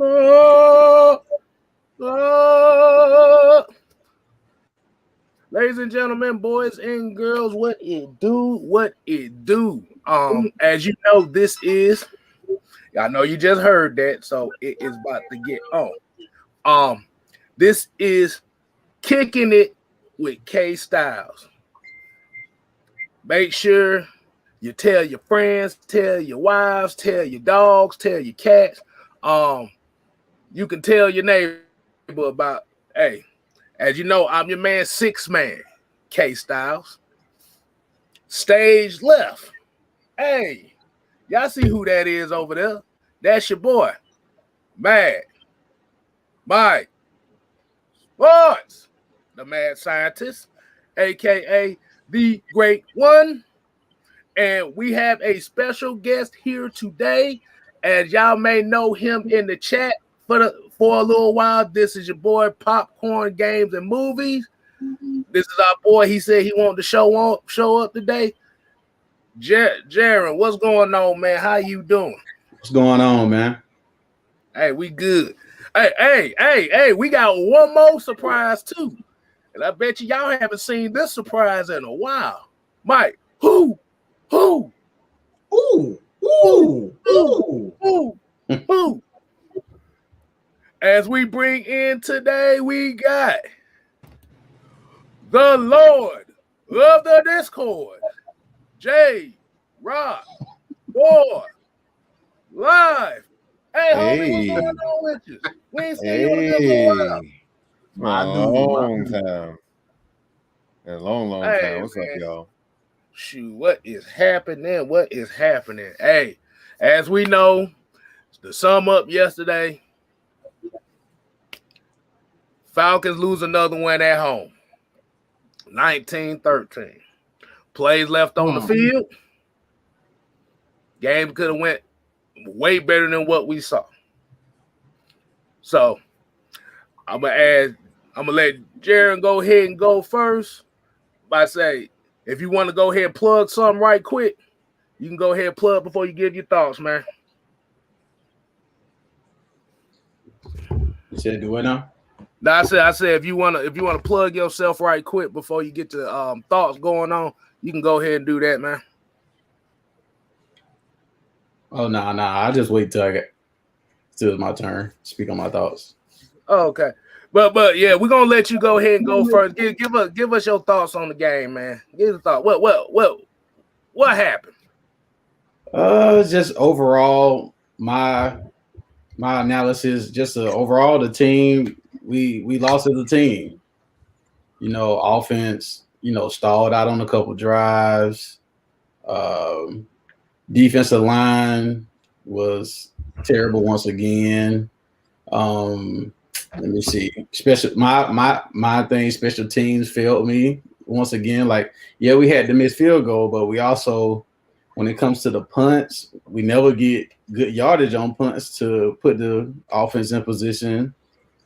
Oh, oh. Ladies and gentlemen, boys and girls, what it do? What it do? As you know, this is. I know you just heard that, so it is about to get on. This is Kicking It with Kstylzz. Make sure you tell your friends, tell your wives, tell your dogs, tell your cats. You can tell your neighbor about, hey, as you know, I'm your man, Six Man, Kstylzz. Stage left. Hey, y'all see who that is over there? That's your boy, Mad Mike Sports, the mad scientist, a.k.a. the great one. And we have a special guest here today. As y'all may know him in the chat for a little while. This is your boy, Popcorn Games and Movies. This is our boy. He said he wanted to show up today. Jaron, what's going on, man? How you doing? What's going on, man? Hey, we good. Hey, we got one more surprise too. And I bet y'all haven't seen this surprise in a while. Mike, who? As we bring in today, we got the Lord of the Discord, J. Rock 4 live. Hey, homie, what's going on with you? We ain't seen you in a long time. A long time. What's up, y'all? Shoot, what is happening? What is happening? Hey, as we know, to sum up yesterday, Falcons lose another one at home. 19-13. Plays left on the field. Game could have went way better than what we saw. So I'm gonna let Jaron go ahead and go first. By say, if you want to go ahead and plug something right quick, you can go ahead and plug before you give your thoughts, man. You said do what now? No, I said if you wanna plug yourself right quick before you get to thoughts going on, you can go ahead and do that, man. Oh no, I'll just wait till it's my turn. Speak on my thoughts. Oh, okay. But yeah, we're gonna let you go ahead and go first. Give us your thoughts on the game, man. Give us thought. What happened? Just overall, my analysis, just overall the team, we lost as a team. You know, offense, stalled out on a couple drives. Defensive line was terrible once again. Let me see. My thing, special teams failed me once again. Like, yeah, we had the missed field goal, but we also, when it comes to the punts, we never get good yardage on punts to put the offense in position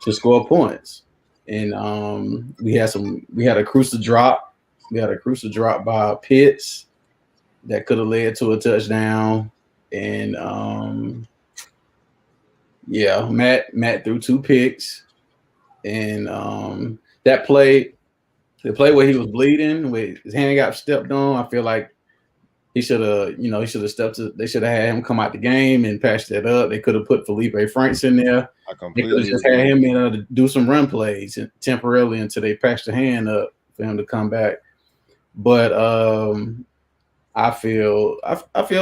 to score points. And we had a crucial drop. We had a crucial drop by Pitts that could have led to a touchdown. And Matt threw 2 picks. And that play, the play where he was bleeding, where his hand got stepped on, I feel like he should have stepped to. They should have had him come out the game and patched that up. They could have put Felipe Franks in there. They could have just had him in to do some run plays temporarily until they patched the hand up for him to come back. But I feel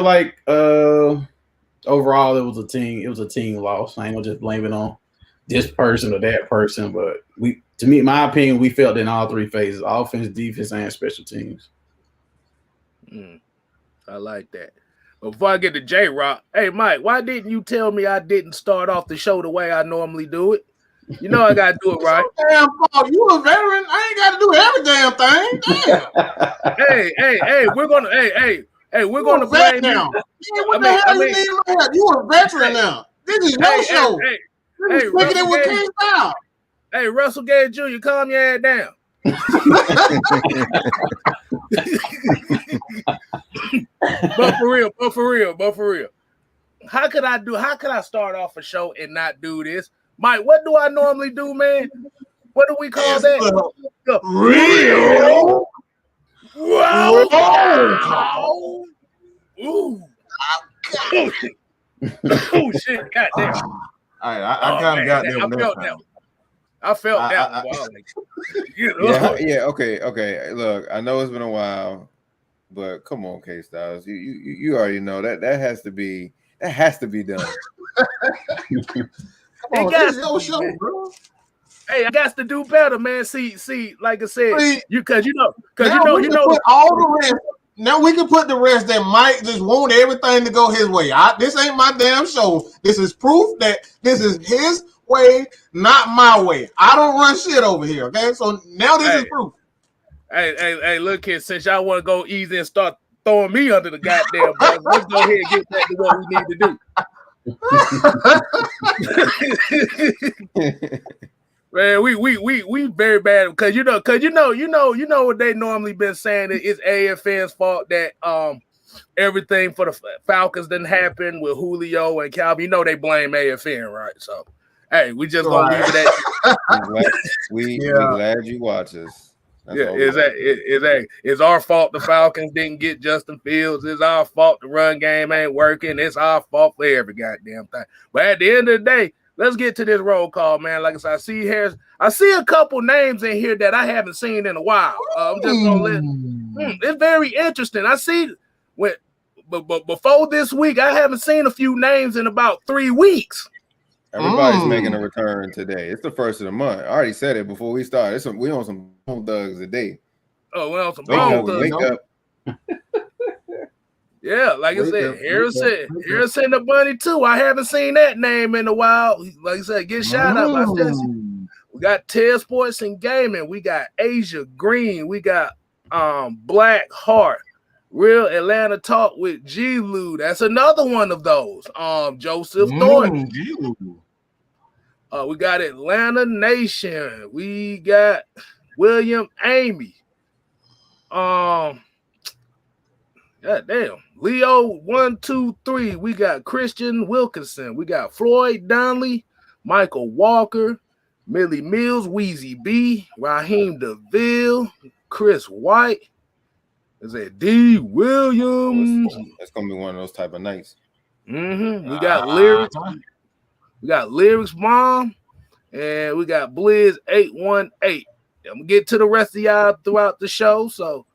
like overall it was a team loss. I ain't gonna just blame it on this person or that person, but my opinion, we felt in all 3 phases: offense, defense, and special teams. I like that. But before I get to J-Rock, hey, Mike, why didn't you tell me I didn't start off the show the way I normally do it? You know I got to do it right. Damn, Paul, you a veteran. I ain't got to do every damn thing. Damn. We're going to blame now. Yeah, what the hell you need my help? You a veteran now. This is your show. This is Kicking It with Kstylzz. Hey, Russell Gage Jr., calm your head down. But for real. how could I start off a show and not do this? Mike, what do I normally do, man? What do we call that? The real roll call. Ooh. Oh shit! Goddamn! I kind of got them. I felt that one. Yeah. Okay. Look, I know it's been a while, but come on, Kstylzz. You already know that has to be done. Come on, this is your show, bro. Hey, I got to do better, man. See, like I said, because you know, put all the rest. Now we can put the rest that Mike just want everything to go his way. This ain't my damn show. This is proof that this is his way, not my way. I don't run shit over here. Okay, so now this is proof. Hey, look here. Since y'all want to go easy and start throwing me under the goddamn bus, let's go ahead and get back to what we need to do. Man, we very bad because you know what they normally been saying it's AFN's fault that everything for the Falcons didn't happen with Julio and Calvin. You know they blame AFN, right? So hey, we just gonna leave it at we glad you watch us. That's it's our fault the Falcons didn't get Justin Fields. It's our fault the run game ain't working. It's our fault for every goddamn thing. But at the end of the day, let's get to this roll call, man. Like I said, I see a couple names in here that I haven't seen in a while. I'm just gonna it's very interesting. I see but before this week, I haven't seen a few names in about 3 weeks. Everybody's making a return today. It's the first of the month. I already said it before we started. We on some Bone Thugs today. Oh, we on some Bone Thugs. Wake up. Yeah, like I said, Harrison the Bunny too. I haven't seen that name in a while. Like I said, get shot up. We got Ted Sports and Gaming. We got Asia Green. We got Black Heart. Real Atlanta Talk with G. Lou. That's another one of those. Joseph Thornton. We got Atlanta Nation. We got William Amy. Goddamn. Leo 123. We got Christian Wilkinson. We got Floyd Donnelly, Michael Walker, Millie Mills, Wheezy B, Raheem DeVille, Chris White. Is that D. Williams? That's gonna be one of those type of nights. We got Lyrics. We got Lyrics Mom, and we got Blizz 818. I'm gonna get to the rest of y'all throughout the show, so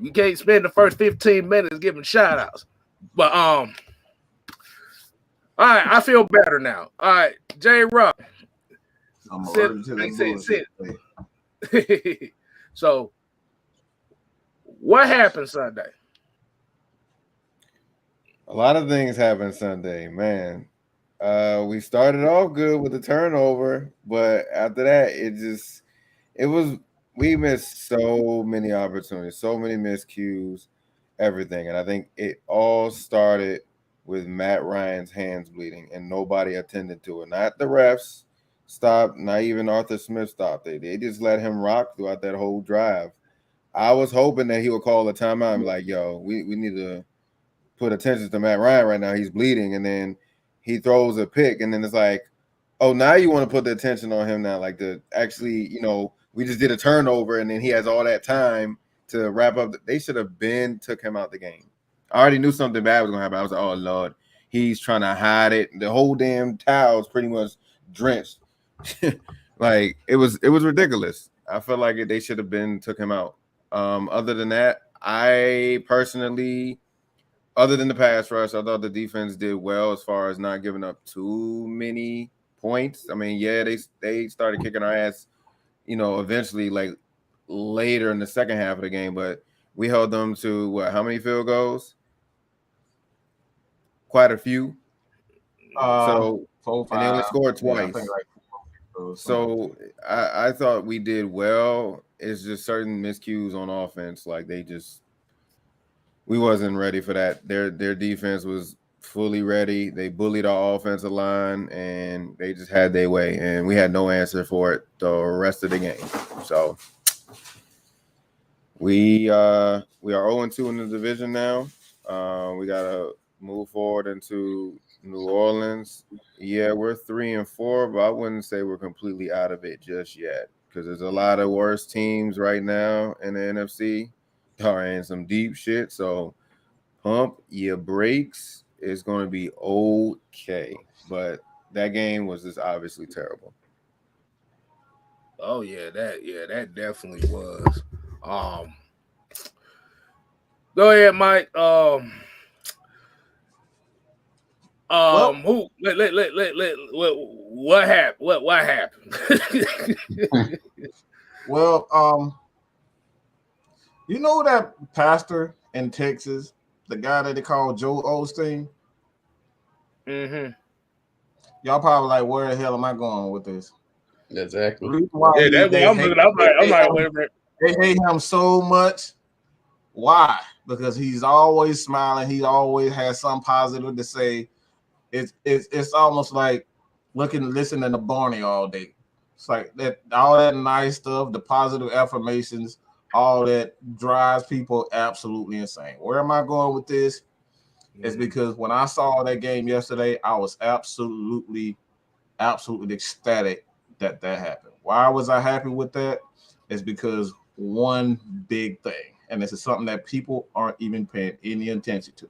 we can't spend the first 15 minutes giving shout outs. But all right, I feel better now. All right, J Rock. Sit. So what happened Sunday? A lot of things happened Sunday, man. We started off good with the turnover, but after that, we missed so many opportunities, so many miscues, everything. And I think it all started with Matt Ryan's hands bleeding and nobody attended to it. Not the refs stopped, not even Arthur Smith stopped. They just let him rock throughout that whole drive. I was hoping that he would call a timeout and be like, yo, we need to put attention to Matt Ryan right now. He's bleeding. And then he throws a pick. And then it's like, oh, now you want to put the attention on him now. Like to actually, we just did a turnover and then he has all that time to wrap up. They should have took him out the game. I already knew something bad was going to happen. I was like, oh, Lord, he's trying to hide it. The whole damn towel's pretty much drenched. Like, it was ridiculous. I felt like they should have took him out. Other than that, I personally, other than the pass rush, I thought the defense did well as far as not giving up too many points. I mean, yeah, they started kicking our ass, eventually, like later in the second half of the game, but we held them to how many field goals? Quite a few. And they only scored twice. So I thought we did well. It's just certain miscues on offense. Like we wasn't ready for that. Their defense was fully ready. They bullied our offensive line and they just had their way. And we had no answer for it the rest of the game. So we are 0-2 in the division now. We got a move forward into New Orleans. Yeah, we're 3-4, but I wouldn't say we're completely out of it just yet because there's a lot of worse teams right now in the NFC are in some deep shit. So pump your brakes. It's going to be okay. But that game was just obviously terrible. Oh yeah, that definitely was. Go ahead, Mike. Who? What happened? What happened? Well, you know that pastor in Texas, the guy that they call Joe Osteen? Mm-hmm. Y'all probably like, where the hell am I going with this? Exactly. Yeah, that's what I'm looking. I'm like, wait a minute. They hate him so much. Why? Because he's always smiling. He always has something positive to say. It's almost like listening to Barney all day. It's like that, all that nice stuff, the positive affirmations, all that drives people absolutely insane. Where am I going with this? It's because when I saw that game yesterday, I was absolutely ecstatic that happened. Why was I happy with that? It's because one big thing, and this is something that people aren't even paying any attention to.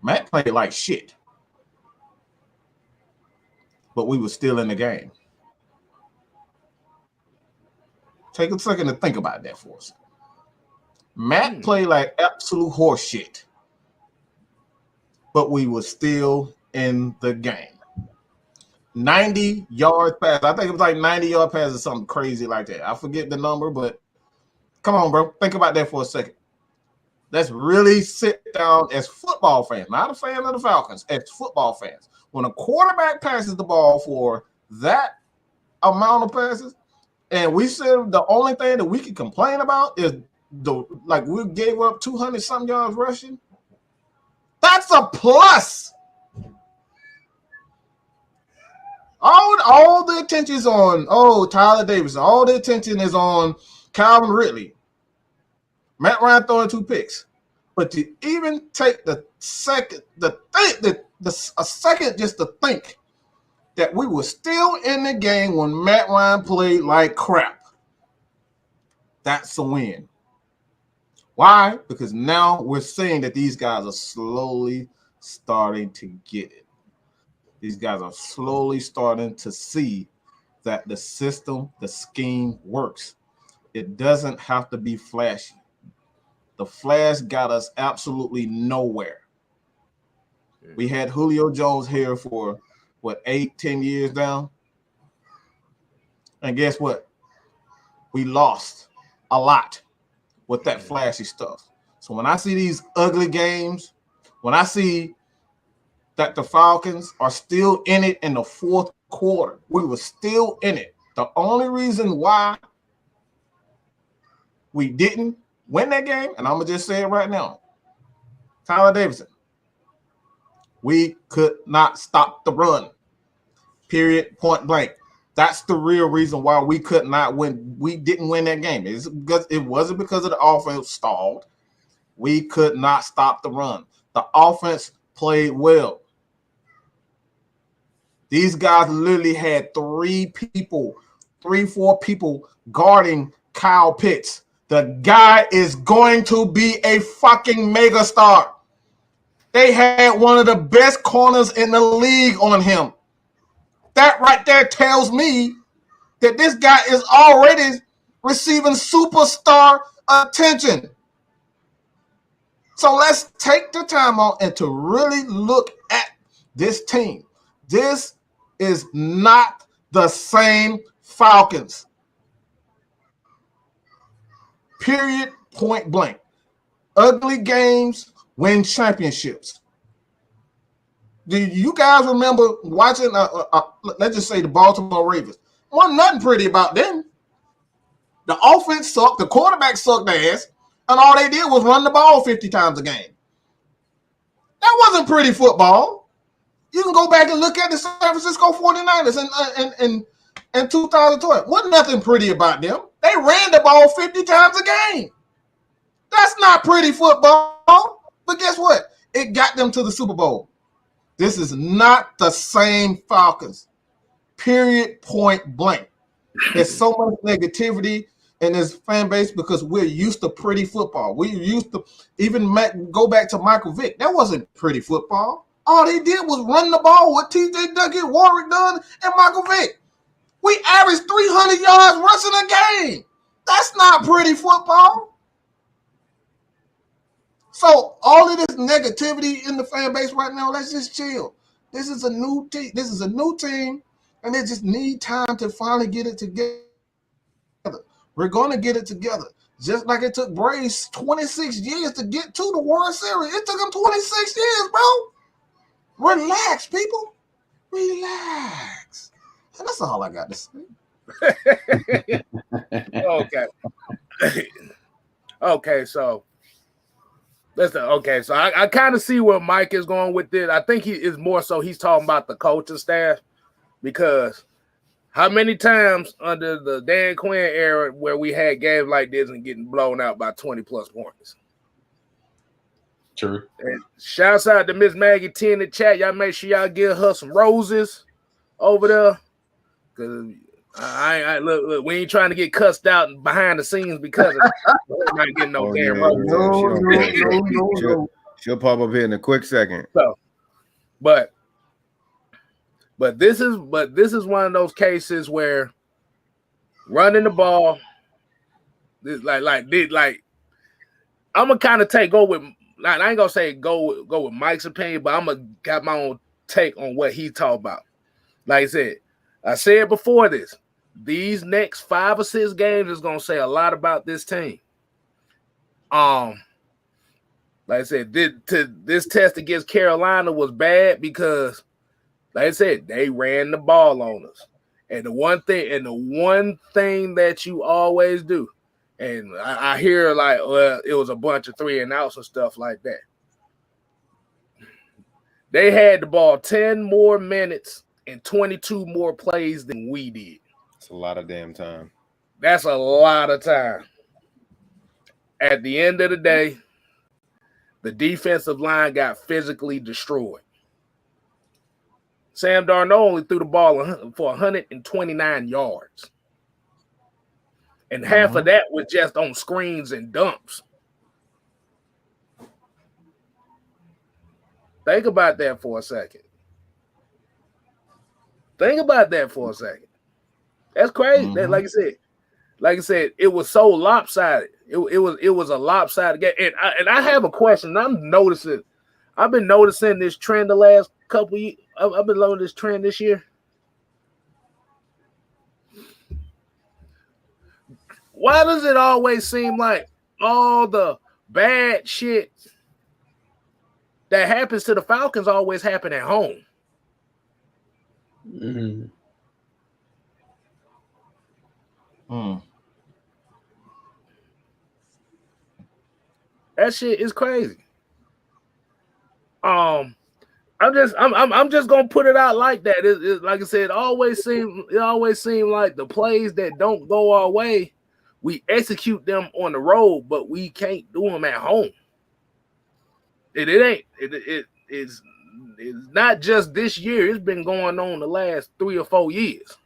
Matt played like shit, but we were still in the game. Take a second to think about that for us. Matt played like absolute horse shit, but we were still in the game. 90 yard pass. I think it was like 90 yard pass or something crazy like that. I forget the number, but come on, bro. Think about that for a second. Let's really sit down as football fans, not a fan of the Falcons, as football fans. When a quarterback passes the ball for that amount of passes, and we said the only thing that we can complain about is we gave up 200-something yards rushing. That's a plus. All the attention is on Tyler Davis. All the attention is on Calvin Ridley. Matt Ryan throwing 2 picks. But to even take a second just to think that we were still in the game when Matt Ryan played like crap. That's a win. Why? Because now we're seeing that these guys are slowly starting to get it. These guys are slowly starting to see that the system, the scheme works. It doesn't have to be flashy. The flash got us absolutely nowhere. We had Julio Jones here for, 8-10 years now? And guess what? We lost a lot with that flashy stuff. So when I see these ugly games, when I see that the Falcons are still in it in the fourth quarter, we were still in it. The only reason why we didn't win that game, and I'm going to just say it right now, Tyler Davidson, we could not stop the run. Period, point blank. That's the real reason why we could not win. We didn't win that game. It wasn't because of the offense stalled. We could not stop the run. The offense played well. These guys literally had 4 people guarding Kyle Pitts. The guy is going to be a fucking megastar. They had one of the best corners in the league on him. That right there tells me that this guy is already receiving superstar attention. So let's take the time out and to really look at this team. This is not the same Falcons. Period, point blank. Ugly games win championships. Do you guys remember watching, let's just say the Baltimore Ravens? Wasn't nothing pretty about them. The offense sucked, the quarterback sucked ass, and all they did was run the ball 50 times a game. That wasn't pretty football. You can go back and look at the San Francisco 49ers in 2012. Wasn't nothing pretty about them. They ran the ball 50 times a game. That's not pretty football. But guess what? It got them to the Super Bowl. This is not the same Falcons. Period, point blank. There's so much negativity in this fan base because we're used to pretty football. We're used to even go back to Michael Vick. That wasn't pretty football. All they did was run the ball with TJ Duckett, Warwick Dunn, and Michael Vick. We averaged 300 yards rushing a game. That's not pretty football. So all of this negativity in the fan base right now, let's just chill. This is a new team. This is a new team, and they just need time to finally get it together. We're going to get it together. Just like it took Braves 26 years to get to the World Series. It took them 26 years, bro. Relax, people. Relax. And that's all I got to say. Okay. Okay, so listen, so I kind of see where Mike is going with this. I think he is more so he's talking about the coaching staff, because how many times under the Dan Quinn era where we had games like this and getting blown out by 20 plus points? True. And shouts out to Miss Maggie T in the chat. Y'all make sure y'all give her some roses over there, because I look, we ain't trying to get cussed out behind the scenes because of we're not getting no damn roses. No. She'll pop up here in a quick second. So, but this is one of those cases where running the ball, like I'm gonna kind of go with. I ain't gonna say go with Mike's opinion, but I'm gonna got my own take on what he talked about. Like I said before this, these next 5 or 6 games is gonna say a lot about this team. Like I said, this test against Carolina was bad because, like I said, they ran the ball on us. And the one thing that you always do, and I hear like, well, it was a bunch of 3 and outs and stuff like that. They had the ball 10 more minutes and 22 more plays than we did. It's a lot of damn time. That's a lot of time. At the end of the day, the defensive line got physically destroyed. Sam Darnold only threw the ball for 129 yards. And half of that was just on screens and dumps. Think about that for a second. That's crazy. That, like I said, it was so lopsided. It was a lopsided game. And I have a question. I've been noticing this trend the last couple years. I've been noticing this trend this year. Why does it always seem like all the bad shit that happens to the Falcons always happen at home? Mm-hmm. That shit is crazy. I'm just gonna put it out like that. It like I said, it always seemed like the plays that don't go our way, we execute them on the road, but we can't do them at home. It's not just this year. It's been going on the last 3 or 4 years.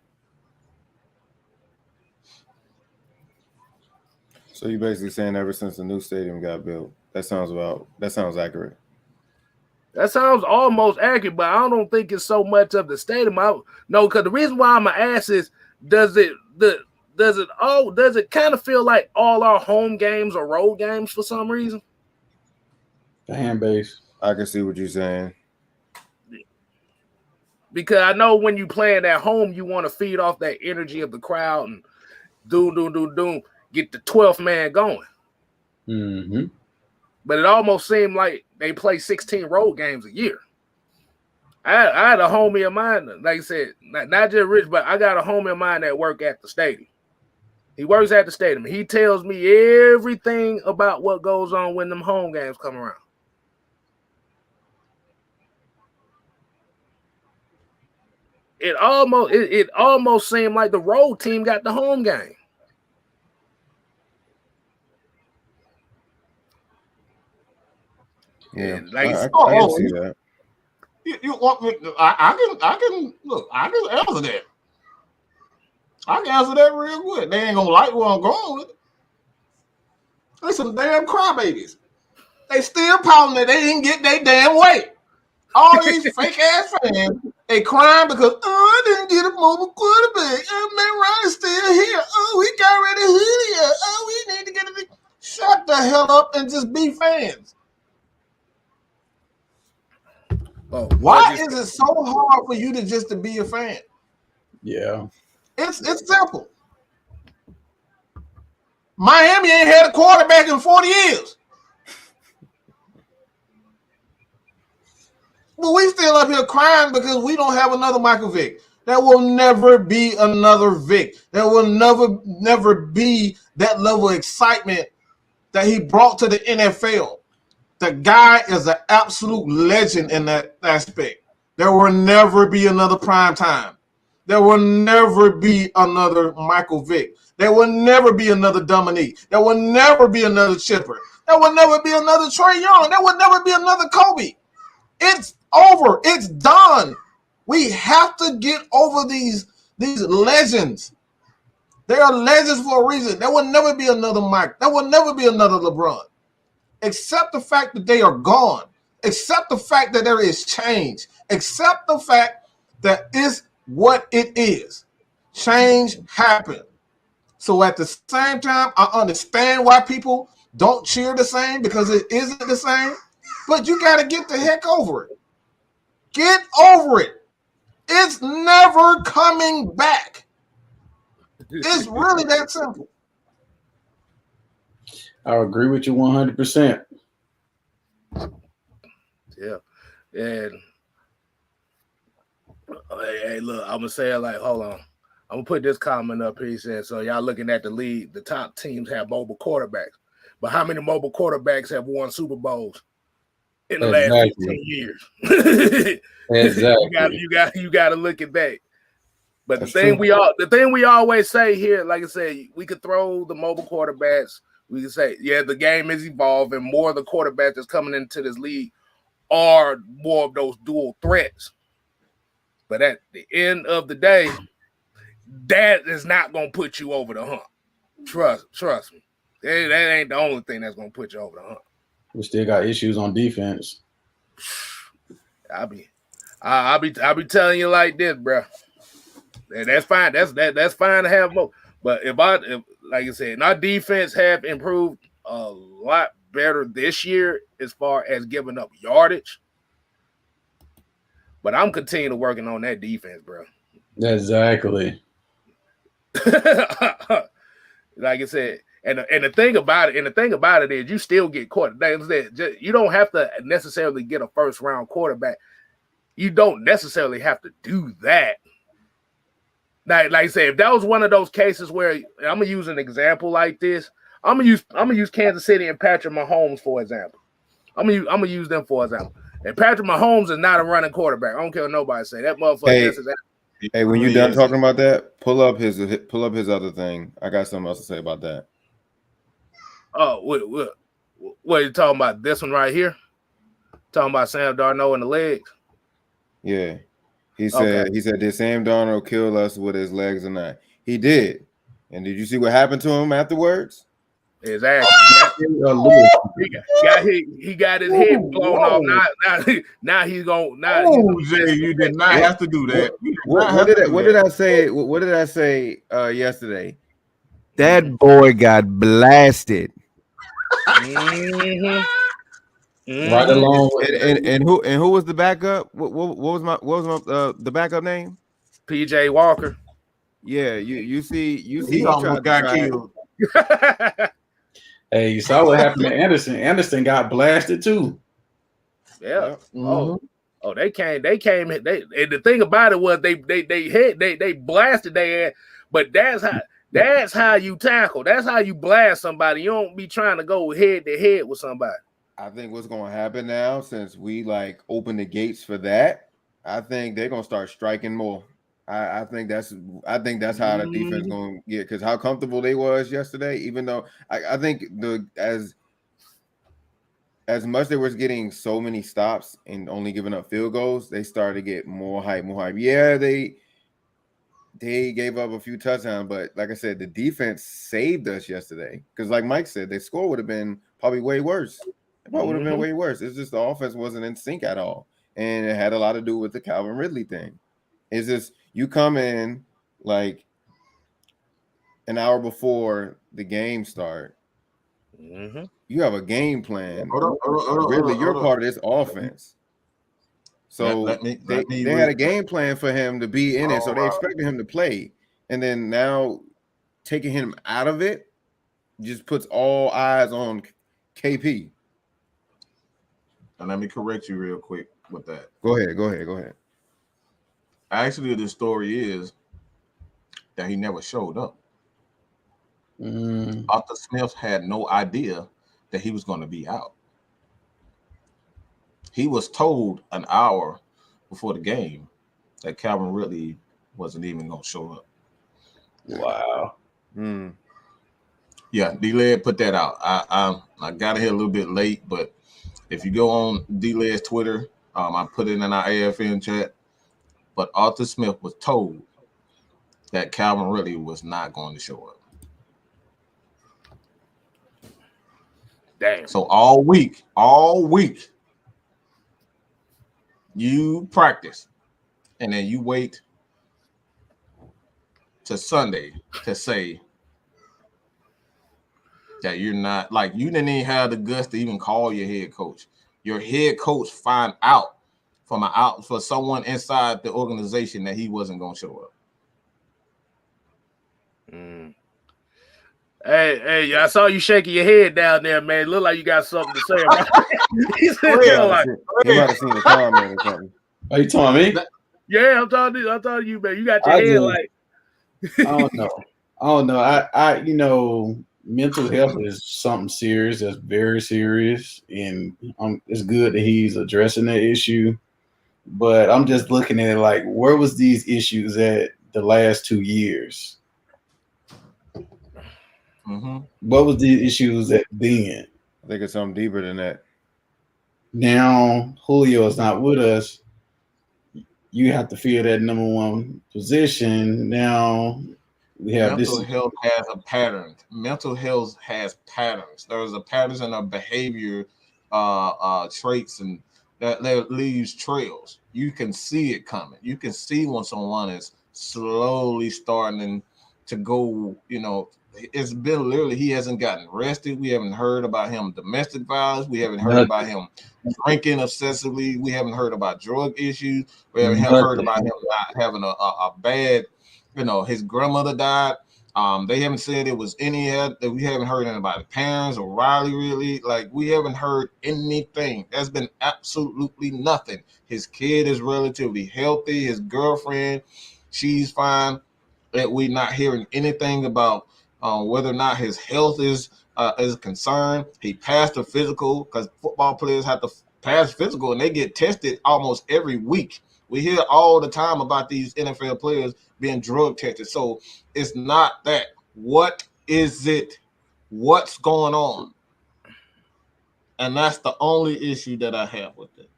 So you're basically saying ever since the new stadium got built, that sounds accurate. That sounds almost accurate, but I don't think it's so much of the stadium. No, because the reason why I'm gonna ask is, does it kind of feel like all our home games are road games for some reason? Fan base. I can see what you're saying. Because I know when you playing at home, you want to feed off that energy of the crowd and doom, get the 12th man going. Mm-hmm. But it almost seemed like they play 16 road games a year. I had a homie of mine, like I said, not just Rich, but I got a homie of mine that work at the stadium. He works at the stadium. He tells me everything about what goes on when them home games come around. It almost seemed like the road team got the home game. Yeah, Like I can see that. You want me? I can look. I can answer that. I can answer that real good. They ain't gonna like where I'm going with it. They some damn crybabies. They still pouting that they didn't get their damn way. All these fake ass fans, they crying because I didn't get a mobile quarterback. Oh, Matt Ryan's still here. Oh, we got rid of Julio. Oh, we need to get it. Shut the hell up and just be fans. Oh, why is it so hard for you to just to be a fan? Yeah, it's simple. Miami ain't had a quarterback in 40 years. But we still up here crying because we don't have another Michael Vick. There will never be another Vick. There will never be that level of excitement that he brought to the NFL. The guy is an absolute legend in that aspect. There will never be another prime time. There will never be another Michael Vick. There will never be another Dominique. There will never be another Chipper. There will never be another Trae Young. There will never be another Kobe. It's over. It's done. We have to get over these legends. They are legends for a reason. There will never be another Mike. There will never be another LeBron. Accept the fact that they are gone. Accept the fact that there is change. Accept the fact that it's what it is. Change happened. So at the same time, I understand why people don't cheer the same because it isn't the same. But you got to get the heck over it. Get over it. It's never coming back. It's really that simple. I agree with you 100%. Yeah. And hey, look, I'm gonna say it like, hold on. I'm gonna put this comment up here. He said, so y'all looking at the league, the top teams have mobile quarterbacks. But how many mobile quarterbacks have won Super Bowls in the last 15 years? Exactly. You got to look at that. But the thing we always say here, like I said, we could throw the mobile quarterbacks. We can say, yeah, the game is evolving. More of the quarterbacks that's coming into this league are more of those dual threats. But at the end of the day, that is not going to put you over the hump. Trust me. That ain't the only thing that's going to put you over the hump. We still got issues on defense. I'll be telling you like this, bro. That's fine. That's fine to have more. But if like I said, our defense have improved a lot better this year as far as giving up yardage. But I'm continuing working on that defense, bro. Exactly. Like I said, and the thing about it is you still get caught. You don't have to necessarily get a first round quarterback. You don't necessarily have to do that. Like I said, if that was one of those cases where I'm gonna use an example like this, I'm gonna use Kansas City and Patrick Mahomes for example. I'm gonna use them for example. And Patrick Mahomes is not a running quarterback. I don't care what nobody say. That motherfucker. Hey, when you're done talking about that, pull up his other thing. I got something else to say about that. Oh, what are you talking about? This one right here? Talking about Sam Darnold and the legs? Yeah. He said, did Sam Darnold kill us with his legs or not? He did. And did you see what happened to him afterwards? Exactly. He got his head blown off. Now he's going. Jay, you did not have to do that. What did I say? What did I say yesterday? That boy got blasted. Right along with and who was the backup? What was the backup name? PJ Walker. Yeah, you see he almost got killed. Hey, you saw what happened to Anderson. Anderson got blasted too. Yeah. Mm-hmm. Oh, they came. And the thing about it was they blasted their ass. But that's how you tackle. That's how you blast somebody. You don't be trying to go head to head with somebody. I think what's going to happen now, since we open the gates for that, I think they're going to start striking more. I think that's how the defense going to get, because how comfortable they was yesterday. Even though I think as much they was getting so many stops and only giving up field goals, they started to get more hype, more hype. Yeah, they gave up a few touchdowns, but like I said, the defense saved us yesterday. Because like Mike said, their score would have been probably way worse. It probably would have been way worse. It's just the offense wasn't in sync at all. And it had a lot to do with the Calvin Ridley thing. It's just you come in like an hour before the game start. You have a game plan. Ridley, you're part of this offense. So they had a game plan for him to be in it. So they expected him to play. And then now taking him out of it just puts all eyes on KP. And let me correct you real quick with that. Go ahead. Actually, the story is that he never showed up. Arthur Smith had no idea that he was going to be out. He was told an hour before the game that Calvin Ridley wasn't even going to show up. Wow. Yeah, D-Led put that out. I got here a little bit late, but if you go on D-Led's Twitter, I put it in our AFN chat. But Arthur Smith was told that Calvin Ridley was not going to show up. Damn. So all week, you practice, and then you wait to Sunday to say that you're not, like, you didn't even have the guts to even call your head coach. Your head coach find out for someone inside the organization that he wasn't going to show up. Hey, I saw you shaking your head down there, man. Look like you got something to say about it. He's sitting there like, you might have seen the comment or something. Are you telling me? yeah, I'm talking to you, man. You got your head like. I don't know. I mental health is something serious. That's very serious, and it's good that he's addressing that issue. But I'm just looking at it like, where was these issues at the last 2 years? What was the issues at then? I think it's something deeper than that. Now Julio is not with us. You have to fill that number one position. Now we have mental health has a pattern. Mental health has patterns. There's a patterns in our behavior traits, and that leaves trails. You can see it coming. You can see when someone is slowly starting to go, it's been literally, he hasn't gotten arrested. We haven't heard about him domestic violence. We haven't heard about him drinking obsessively. We haven't heard about drug issues. We haven't heard about him not having a bad, his grandmother died. They haven't said it was any that we haven't heard anything about the parents or Riley really. Like, we haven't heard anything. There's been absolutely nothing. His kid is relatively healthy. His girlfriend, she's fine. That we're not hearing anything about whether or not his health is concerned. He passed the physical, because football players have to pass physical and they get tested almost every week. We hear all the time about these NFL players being drug tested. So it's not that. What is it? What's going on? And that's the only issue that I have with it.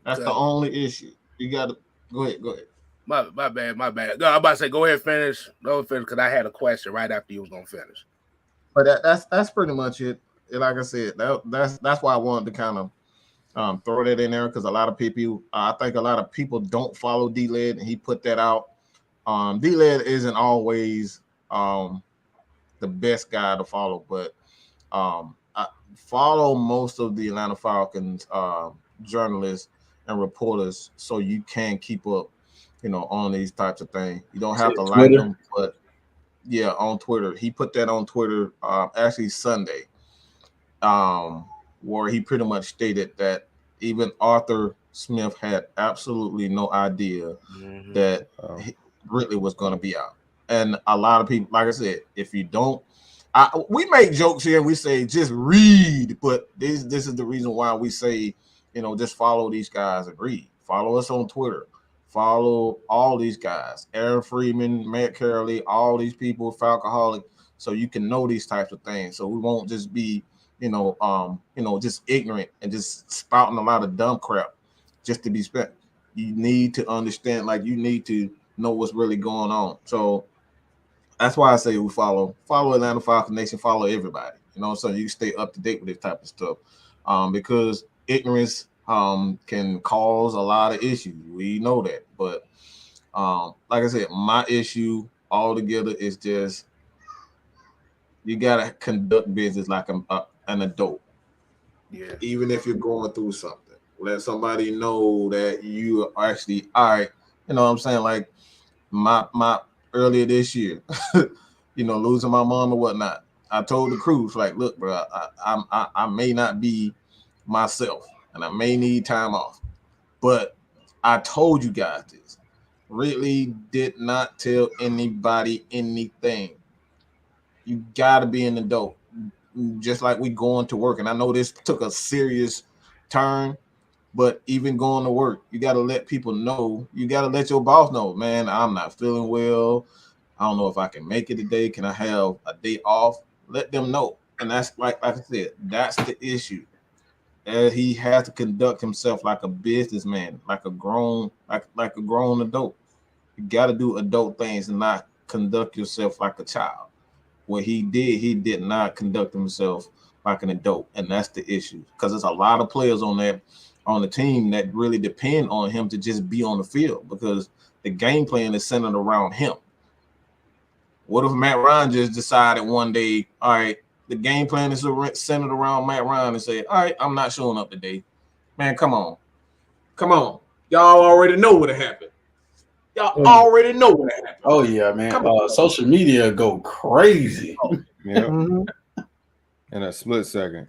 That's the only issue. You got to go ahead. My bad. No, I'm about to say, go ahead, finish. Go finish, because I had a question right after you was gonna finish. But that's pretty much it. Like I said, that's why I wanted to kind of throw that in there, because a lot of people, I think a lot of people don't follow D-Led, and he put that out. D-Led isn't always the best guy to follow, but I follow most of the Atlanta Falcons journalists and reporters, so you can keep up, on these types of things. You don't have to like them, but yeah, on Twitter. He put that on Twitter actually Sunday, where he pretty much stated that even Arthur Smith had absolutely no idea that Ridley was going to be out. And a lot of people, like I said, if you don't, we make jokes here and we say just read, but this is the reason why we say, just follow these guys and read. Follow us on Twitter. Follow all these guys, Aaron Freeman, Matt Carolina, all these people, Falcoholic, so you can know these types of things. So we won't just be, just ignorant and just spouting a lot of dumb crap just to be spent. You need to understand, like you need to know what's really going on. So that's why I say we follow Atlanta Falcons Nation, follow everybody. So you stay up to date with this type of stuff. Because ignorance can cause a lot of issues. We know that. But like I said, my issue altogether is just you gotta conduct business like an adult. Yeah. Even if you're going through something, let somebody know that you are actually all right. You know what I'm saying? Like my earlier this year, losing my mom or whatnot. I told the crew, like, look, bro, I may not be myself and I may need time off, but I told you guys this. Ridley did not tell anybody anything. You gotta be an adult, just like we going to work. And I know this took a serious turn, but even going to work, you gotta let people know. You gotta let your boss know, man, I'm not feeling well. I don't know if I can make it today. Can I have a day off? Let them know. And that's like I said, that's the issue. He has to conduct himself like a businessman, like a grown adult. You got to do adult things and not conduct yourself like a child. What he did not conduct himself like an adult, and that's the issue. Because there's a lot of players on the team that really depend on him to just be on the field because the game plan is centered around him. What if Matt Ryan just decided one day, all right, the game plan is centered around Matt Ryan and say, all right, I'm not showing up today. Man, come on. Y'all already know what happened. Y'all already know what happened. Oh, yeah, man. Social media go crazy. Yeah. In a split second.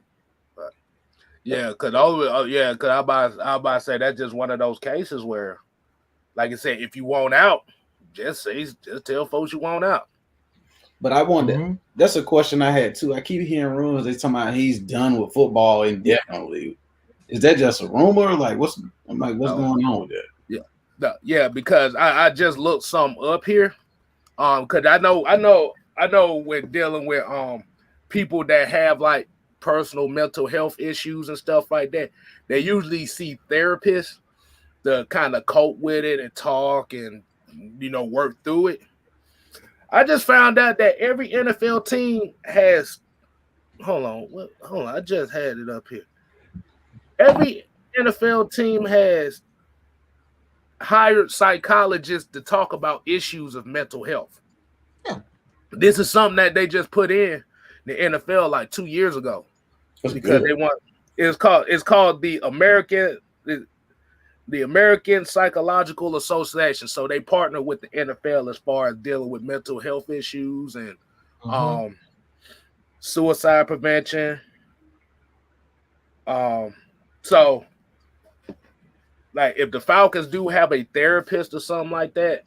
Yeah, because I about to say that's just one of those cases where, like I said, if you want out, just tell folks you want out. But I wonder, that's a question I had too. I keep hearing rumors they talking about he's done with football indefinitely. Is that just a rumor? Like what's going on with that? Yeah, because I just looked some up here. Because I know when dealing with people that have like personal mental health issues and stuff like that, they usually see therapists to kind of cope with it and talk and work through it. I just found out that every NFL team has hold on, I just had it up here. Every NFL team has hired psychologists to talk about issues of mental health. Yeah. This is something that they just put in the NFL like 2 years ago. That's because good. it's called the American Psychological Association. So they partner with the NFL as far as dealing with mental health issues and suicide prevention. So like if the Falcons do have a therapist or something like that,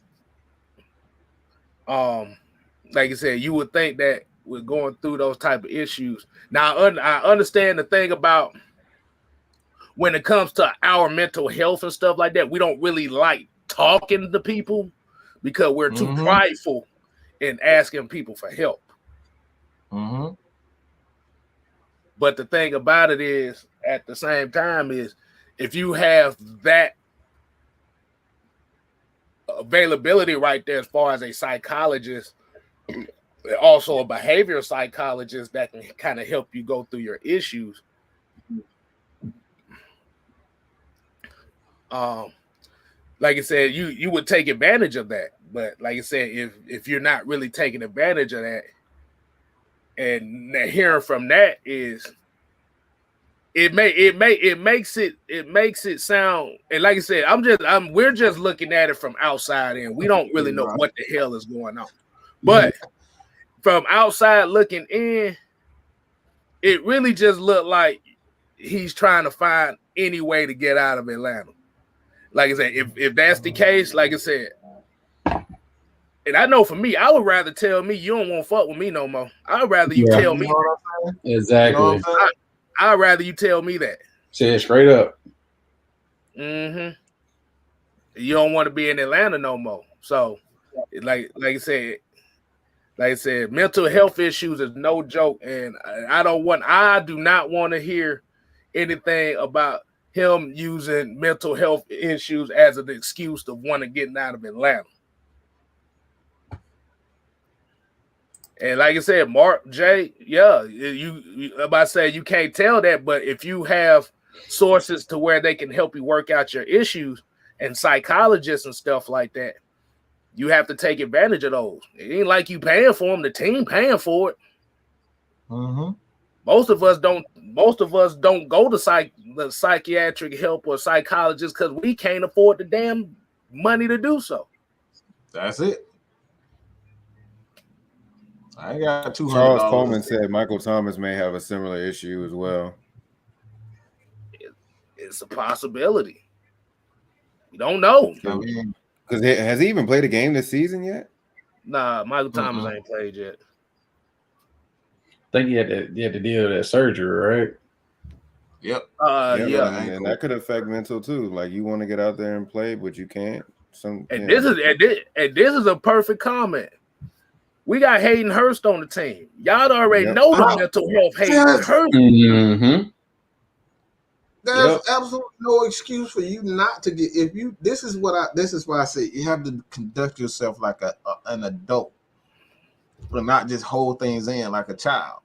like I said, you would think that we're going through those type of issues. Now I understand the thing about when it comes to our mental health and stuff like that, we don't really like talking to people because we're too prideful in asking people for help. But the thing about it is, at the same time, is if you have that availability right there as far as a psychologist, also a behavioral psychologist that can kind of help you go through your issues. Like I said, you would take advantage of that. But like I said, if you're not really taking advantage of that, and hearing from that is it makes it sound, and like I said, we're just looking at it from outside in. We don't really know what the hell is going on. But from outside looking in, it really just looked like he's trying to find any way to get out of Atlanta. Like I said, if that's the case, like I said, and I know for me, I would rather tell me you don't want to fuck with me no more. I'd rather you tell me. Exactly. I'd rather you tell me that. Say it straight up. You don't want to be in Atlanta no more. So, like I said, Like I said, mental health issues is no joke, and I do not want to hear anything about him using mental health issues as an excuse to want to get out of Atlanta. And like I said, Mark J, yeah, you about to say you can't tell that, but if you have sources to where they can help you work out your issues and psychologists and stuff like that, you have to take advantage of those. It ain't like you paying for them; the team paying for it. Mm-hmm. Most of us don't go to the psychiatric help or psychologist because we can't afford the damn money to do so. That's it. I ain't got $200. Charles Coleman said Michael Thomas may have a similar issue as well. It's a possibility. You don't know. Because has he even played a game this season yet? Nah, Michael Thomas ain't played yet. I think he had to deal with that surgery, right? Yep. Yeah. And that could affect mental too. Like you want to get out there and play, but you can't. This is a perfect comment. We got Hayden Hurst on the team. Y'all already know the mental health Hayden Hurst. Mm-hmm. There's absolutely no excuse for you not to get. This is why I say you have to conduct yourself like an adult, but not just hold things in like a child.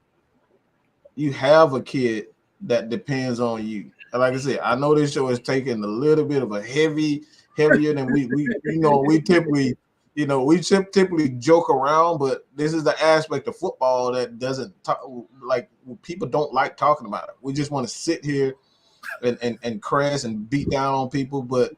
You have a kid that depends on you. Like I said, I know this show is taking a little bit of a heavier than we typically joke around, but this is the aspect of football that doesn't talk, like people don't like talking about it. We just want to sit here and crash and beat down on people. But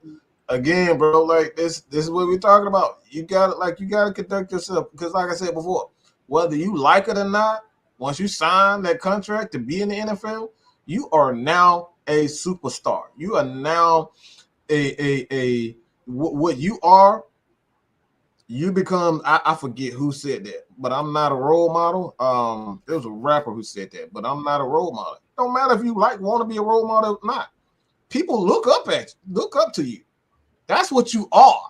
again, bro, like this is what we're talking about. You gotta conduct yourself, because like I said before, whether you like it or not, once you sign that contract to be in the NFL, you are now a superstar. You are now what you are. You become, I forget who said that, but I'm not a role model. There was a rapper who said that, but I'm not a role model. Don't matter if you want to be a role model or not. People look up to you. That's what you are.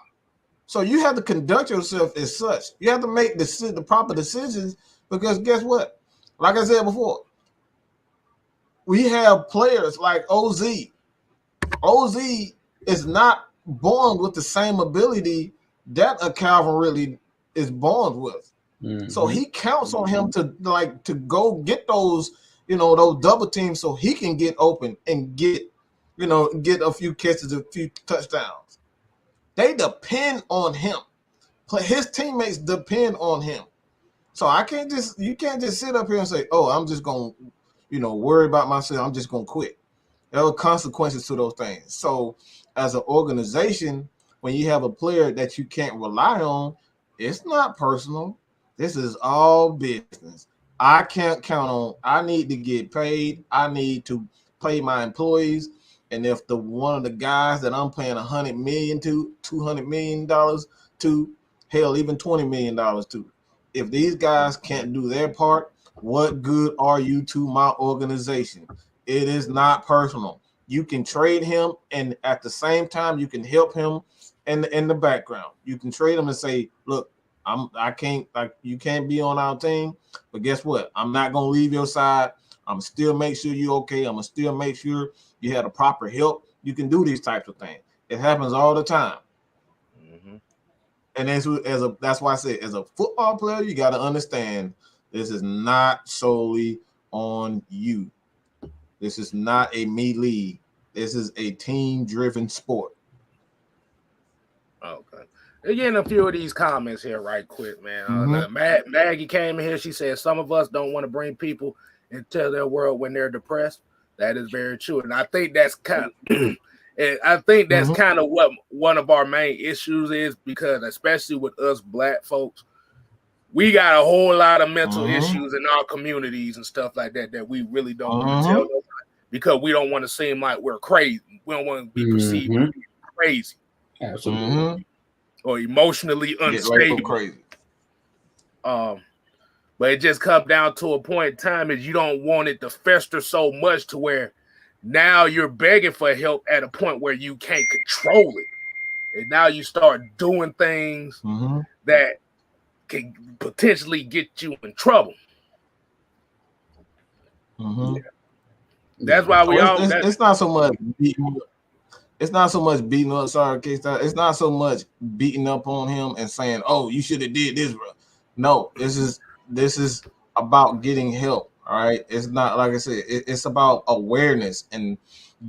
So you have to conduct yourself as such. You have to make the proper decisions, because guess what? Like I said before, we have players like OZ. OZ is not born with the same ability that a Calvin Ridley is born with. Mm-hmm. So he counts on him to go get those, those double teams so he can get open and get a few catches, a few touchdowns. They depend on him. His teammates depend on him. So you can't just sit up here and say, oh, I'm just going to, worry about myself. I'm just going to quit. There are consequences to those things. So as an organization, when you have a player that you can't rely on, it's not personal. This is all business. I can't count on. I need to get paid. I need to pay my employees. And if one of the guys that I'm paying $100 million to, $200 million to, hell, even $20 million to, if these guys can't do their part, what good are you to my organization? It is not personal. You can trade him, and at the same time, you can help him in the background. You can trade him and say, look, you can't be on our team, but guess what? I'm not gonna leave your side. I'm still make sure you're okay. I'm gonna still make sure you have the proper help. You can do these types of things. It happens all the time. Mm-hmm. And that's why I say, as a football player, you got to understand this is not solely on you. This is not a me league. This is a team-driven sport. Okay. Again, a few of these comments here right quick, man. Mm-hmm. Maggie came in here. She said some of us don't want to bring people into their world when they're depressed. That is very true. And I think that's kind of mm-hmm. kind of what one of our main issues is, because especially with us Black folks, we got a whole lot of mental mm-hmm. issues in our communities and stuff like that we really don't mm-hmm. want to tell nobody, because we don't want to seem like we're crazy. We don't want to be perceived mm-hmm. as crazy. Absolutely. Mm-hmm. Or emotionally unstable. Crazy. But it just comes down to a point in time is you don't want it to fester so much to where now you're begging for help at a point where you can't control it. And now you start doing things mm-hmm. that can potentially get you in trouble. Mm-hmm. That's why we all. It's not so much beating. It's not so much beating up. Sorry, Kstylzz. It's not so much beating up on him and saying, "Oh, you should have did this, bro." No, this is about getting help. All right, it's not like I said. It's about awareness, and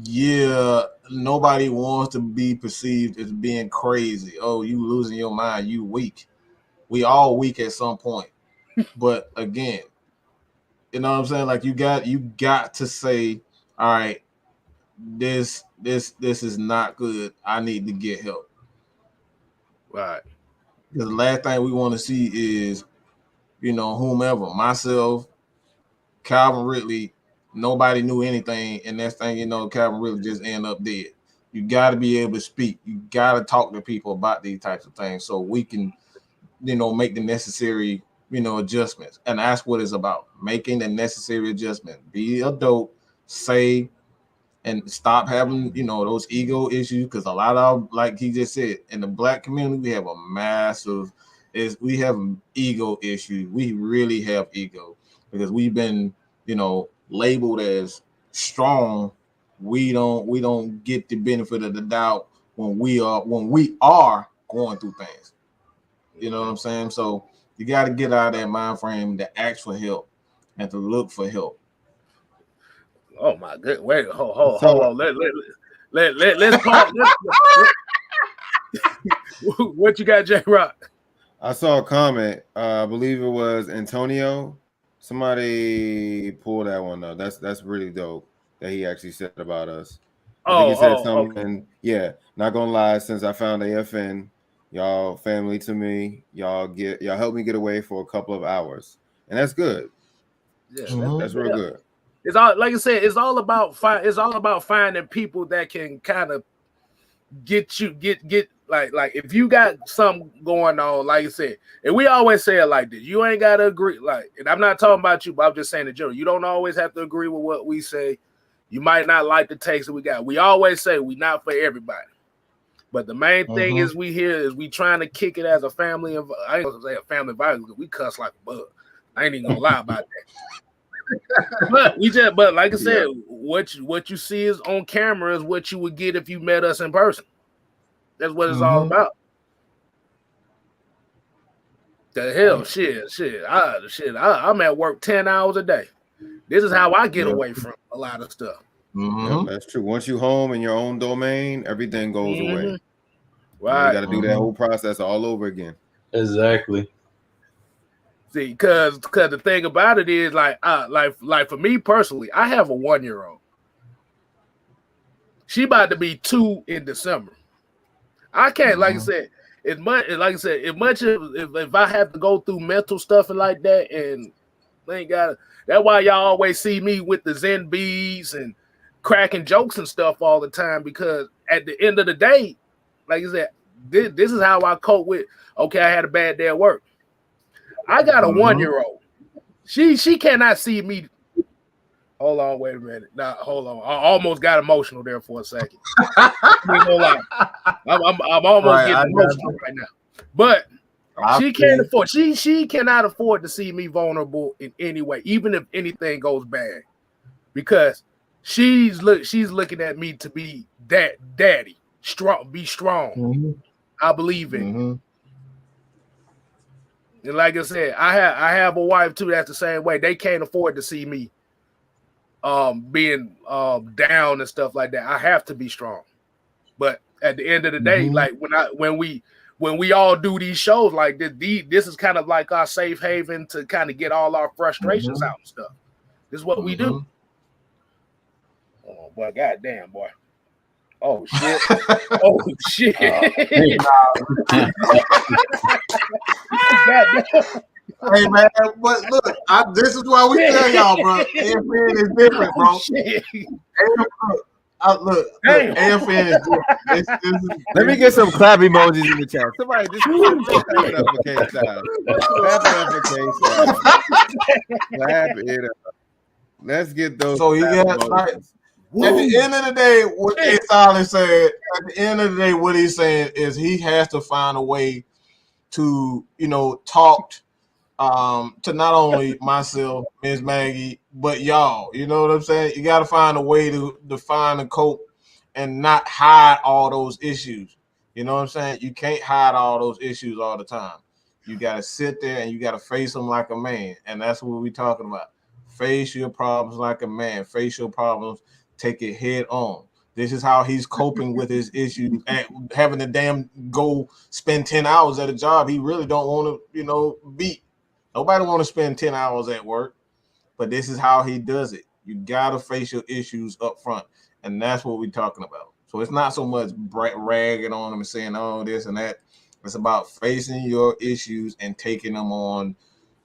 yeah, nobody wants to be perceived as being crazy. Oh, you losing your mind. You weak. We all weak at some point. But again, you know what I'm saying? Like you got to say, all right, this is not good. I need to get help. Right. Because the last thing we want to see is, whomever, myself, Calvin Ridley, nobody knew anything, and next thing you know, Calvin Ridley just end up dead. You got to be able to speak. You got to talk to people about these types of things so we can, make the necessary, adjustments. And that's what it's about, making the necessary adjustment. Be adult, say, and stop having, those ego issues. Because a lot of, like he just said, in the Black community, we have a massive, we have ego issues. We really have ego because we've been, labeled as strong. We don't get the benefit of the doubt when we are going through things. You know what I'm saying? So you got to get out of that mind frame to ask for help and to look for help. Oh my good. Wait, hold on. Let's pause. What you got, J Rock? I saw a comment. I believe it was Antonio. Somebody pulled that one though. That's really dope that he actually said about us. I think he said something. Okay. Yeah, not gonna lie. Since I found AFN, y'all family to me. Y'all help me get away for a couple of hours, and that's good. Yeah, that's real good. It's all, like I said, it's all about finding people that can kind of get like if you got something going on, like I said, and we always say it like this, you ain't gotta agree, like, and I'm not talking about you, but I'm just saying in general, you don't always have to agree with what we say. You might not like the takes that we got. We always say we not for everybody. But the main thing is we trying to kick it as a family of, I ain't gonna say a family violence because we cuss like a bug. I ain't even gonna lie about that. But like I said, what you see is on camera is what you would get if you met us in person. That's what it's all about. The hell, shit. I'm at work 10 hours a day. This is how I get away from a lot of stuff. Yeah, that's true. Once you home in your own domain, everything goes away. Right. You got to do that whole process all over again. Exactly. See, because the thing about it is, like for me personally, I have a 1-year-old. She about to be 2 in December. I can't, like I said, if I have to go through mental stuff and like that, and thank God, that's why y'all always see me with the Zen beads and cracking jokes and stuff all the time, because at the end of the day, like I said, this is how I cope with, okay, I had a bad day at work. I got a 1-year-old. She cannot see me. Hold on, wait a minute. Nah, hold on. I almost got emotional there for a second. I'm almost getting emotional right now. But she can't afford. She cannot afford to see me vulnerable in any way, even if anything goes bad, because she's looking at me to be that daddy, strong, be strong. I believe in. And like I said, I have a wife too that's the same way. They can't afford to see me being down and stuff like that. I have to be strong. But at the end of the day, like when we all do these shows like this is kind of like our safe haven to kind of get all our frustrations out and stuff. This is what we do. Oh boy, goddamn boy. Oh shit! Oh shit! Hey man, but look, this is why we tell y'all, bro. AFN is different, bro. Look, AFN is different. Let me get some clap emojis in the chat. Somebody just clap it up for Kstylzz. Clap it up. Let's get those. So you got like. At the end of the day, what Kstylzz said, at the end of the day, what he's saying is he has to find a way to, talk to not only myself, Miss Maggie, but y'all. You know what I'm saying? You got to find a way to define and cope and not hide all those issues. You know what I'm saying? You can't hide all those issues all the time. You got to sit there and you got to face them like a man. And that's what we're talking about. Face your problems like a man. Face your problems. Take it head on. This is how he's coping with his issues and having to damn go spend 10 hours at a job he really don't want to, beat. Nobody want to spend 10 hours at work, but this is how he does it. You got to face your issues up front, and that's what we're talking about. So it's not so much ragging on him and saying, oh, this and that. It's about facing your issues and taking them on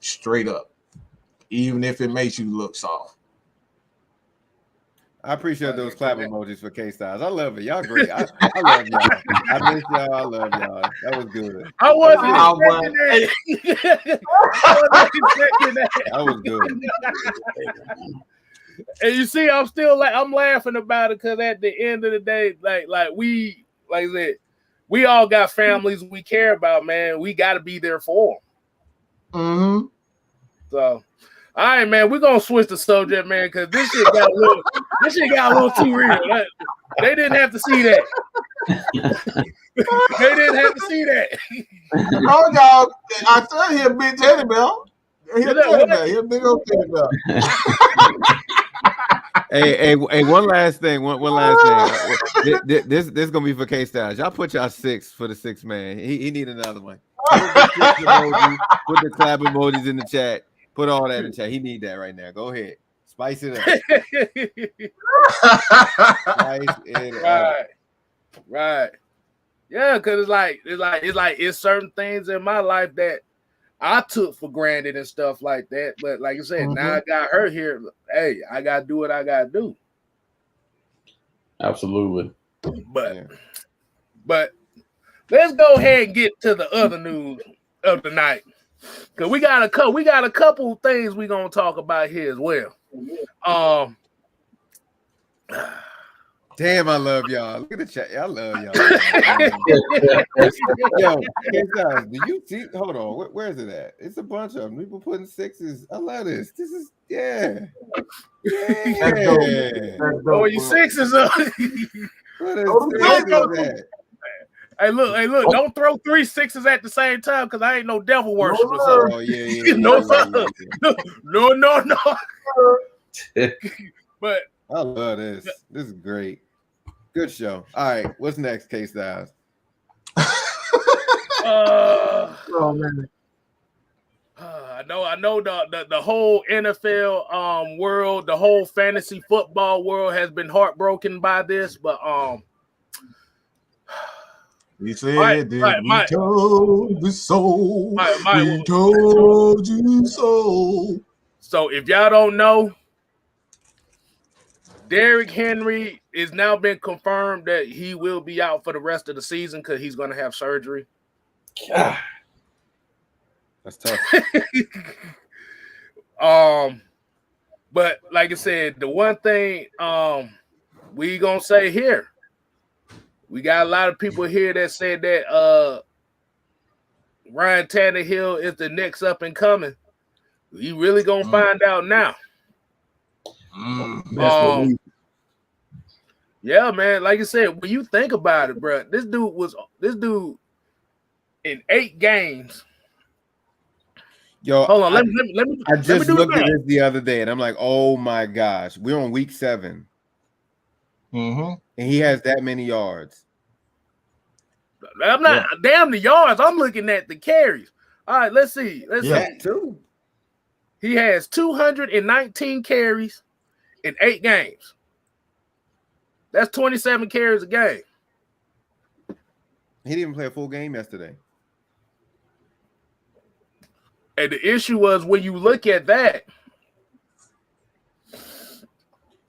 straight up, even if it makes you look soft. I appreciate those clap emojis for Kstylzz. I love it. Y'all great. I love y'all. I miss y'all. I love y'all. That was good. I wasn't expecting that. That was good. And you see, I'm laughing about it because at the end of the day, like I said, we all got families we care about, man. We got to be there for them. Mm-hmm. So. All right, man. We're gonna switch the subject, man, because this shit got a little too real. They didn't have to see that. They didn't have to see that. Oh, y'all! I tell you, he a big teddy bear. He a big old teddy bear. Hey, one last thing. One last thing. This is gonna be for Kstylzz. Y'all put y'all 6 for the 6 man. He need another one. Put the clap emojis in the chat. Put all that in chat. He need that right now. Go ahead. Spice it up. Spice it up. Right. Yeah, because it's certain things in my life that I took for granted and stuff like that. But like I said, now I got her here. Hey, I gotta do what I gotta do. Absolutely. But let's go ahead and get to the other news of the night. Cause we got a couple things we're gonna talk about here as well. Damn, I love y'all. Look at the chat. I love y'all. Yo, Kstylzz, do you see? Hold on. Where is it at? It's a bunch of them. People putting 6s. I love this. This is yeah. That's dope. Oh, you 6s up. What is that? Hey, look! Don't throw 3 6s at the same time, because I ain't no devil worshiper. Oh yeah. No. But I love this. This is great. Good show. All right, what's next, Kstylzz? Oh man. I know the whole NFL world, the whole fantasy football world has been heartbroken by this, but we said we told you so. We told you so. So if y'all don't know, Derrick Henry is now been confirmed that he will be out for the rest of the season because he's going to have surgery. God. That's tough. But like I said, the one thing we gonna say here, we got a lot of people here that said that Ryan Tannehill is the next up and coming. We really gonna find out now. Yeah, man. Like I said, when you think about it, bro, this dude in 8 games. Yo, hold on. Let me. I just looked at this the other day, and I'm like, oh my gosh, we're on week 7, and he has that many yards. I'm not damn the yards. I'm looking at the carries. All right, let's see. Too. He has 219 carries in 8 games. That's 27 carries a game. He didn't play a full game yesterday. And the issue was when you look at that.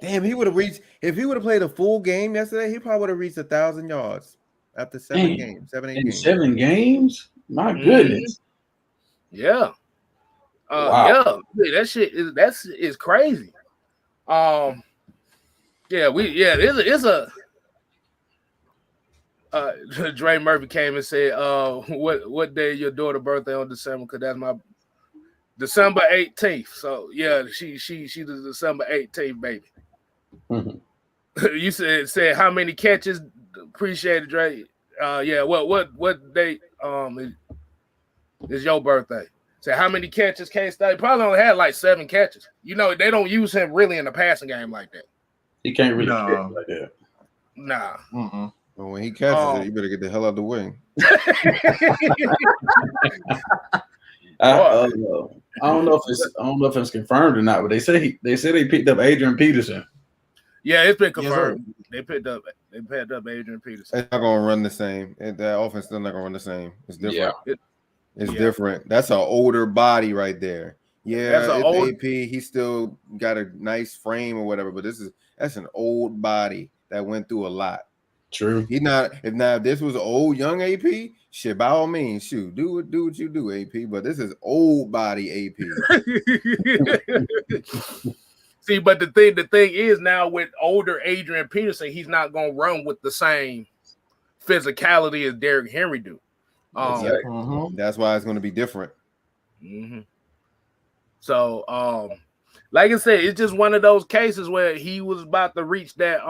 Damn, he would have reached, if he would have played a full game yesterday, he probably would have reached 1,000 yards after 7 games. 7, 8 games. 7 games? My goodness. Yeah. Wow. Yeah. That shit is crazy. It's Dre Murphy came and said, what day is your daughter's birthday on December? Because that's my December 18th. So yeah, she's the December 18th baby. Mm-hmm. You said how many catches? Appreciate it, Dre. Yeah. What date is your birthday? Say how many catches Kstylzz? Probably only had like 7 catches. You know they don't use him really in the passing game like that. He can't really catch like that. Nah. Well, when he catches it, you better get the hell out of the way. I don't know if it's confirmed or not, but they say they picked up Adrian Peterson. Yeah, it's been confirmed. Yes, they picked up Adrian Peterson. It's not gonna run the same. That offense still not gonna run the same. It's different. Yeah. It's different. That's an older body right there. Yeah, that's an old AP. He still got a nice frame or whatever, but that's an old body that went through a lot. True. He's not. If this was old young AP, shit, by all means, shoot, do what you do, AP. But this is old body AP. See, but the thing is now with older Adrian Peterson, he's not gonna run with the same physicality as Derrick Henry do. That's why it's gonna be different. Mm-hmm. So, like I said, it's just one of those cases where he was about to reach that.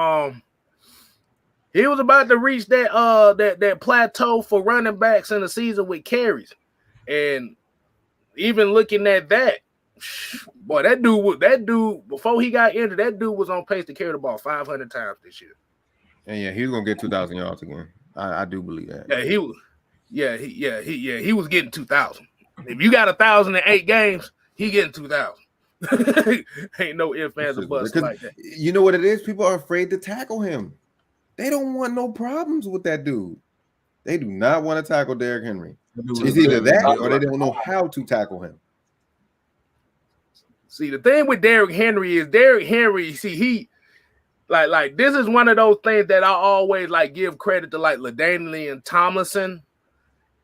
He was about to reach that plateau for running backs in the season with carries, and even looking at that, boy, that dude before he got injured, that dude was on pace to carry the ball 500 times this year. And yeah, he's gonna get 2,000 yards again. I do believe that. Yeah, he was. He was getting 2,000. If you got 1,008 games, he getting 2,000. Ain't no ifs, ands, or buts like that. You know what it is? People are afraid to tackle him. They don't want no problems with that dude. They do not want to tackle Derrick Henry. It's either that or they don't know how to tackle him. See, the thing with Derrick Henry is he like this is one of those things that I always like give credit to like LaDainian Tomlinson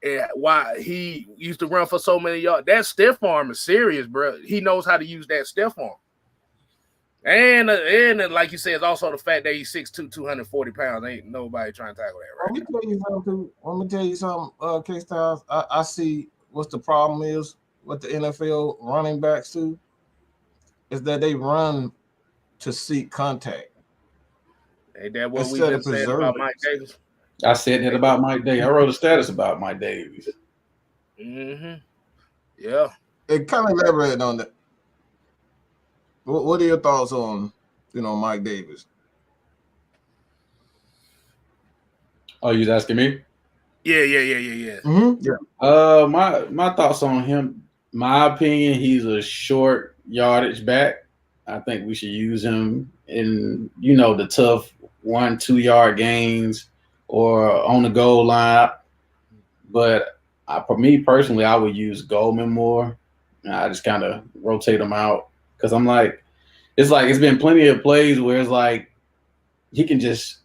and why he used to run for so many yards. That stiff arm is serious, bro. He knows how to use that stiff arm. And like you said, it's also the fact that he's 6'2", 240 pounds. Ain't nobody trying to tackle that, right? Let me tell you something, Kstylzz. I see what's the problem is with the NFL running backs too, is that they run to seek contact. Ain't that what we just said about Mike Davis? I said that about Mike Davis. I wrote a status about Mike Davis. Mm-hmm. Yeah. It kind of elaborated on that. What are your thoughts on, Mike Davis? Oh, you asking me? Yeah. Mm-hmm. Yeah. My thoughts on him. My opinion, he's a short yardage back. I think we should use him in, the tough 1-2 yard gains or on the goal line. But for me personally, I would use Goldman more. I just kind of rotate him out. Because I'm like, it's been plenty of plays where it's like he can just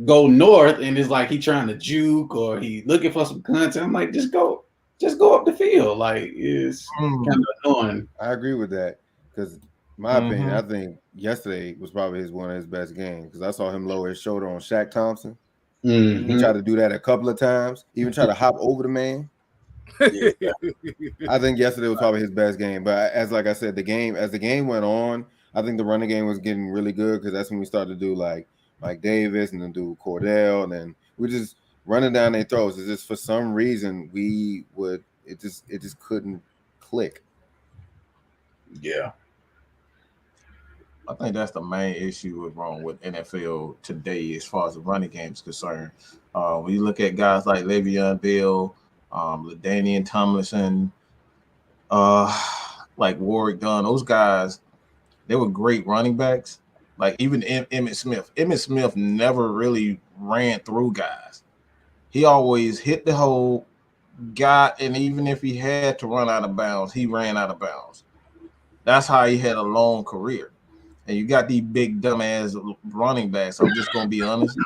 go north and it's like he trying to juke or he looking for some content. I'm like, just go up the field. Like, it's kind of annoying. I agree with that because my opinion, I think yesterday was probably one of his best games because I saw him lower his shoulder on Shaq Thompson. Mm-hmm. He tried to do that a couple of times, even try to hop over the man. Yeah. I think yesterday was probably his best game. But as I said, as the game went on, I think the running game was getting really good because that's when we started to do like Mike Davis and then do Cordell, and then we just running down their throats. It's just for some reason it just couldn't click. Yeah. I think that's the main issue wrong with NFL today as far as the running game is concerned. When you look at guys like Le'Veon Bell, LaDainian Tomlinson, like Warwick Dunn, those guys, they were great running backs. Like even Emmitt Smith. Emmitt Smith never really ran through guys. He always hit the hole, and even if he had to run out of bounds, he ran out of bounds. That's how he had a long career. And you got these big dumbass running backs. I'm just gonna be honest.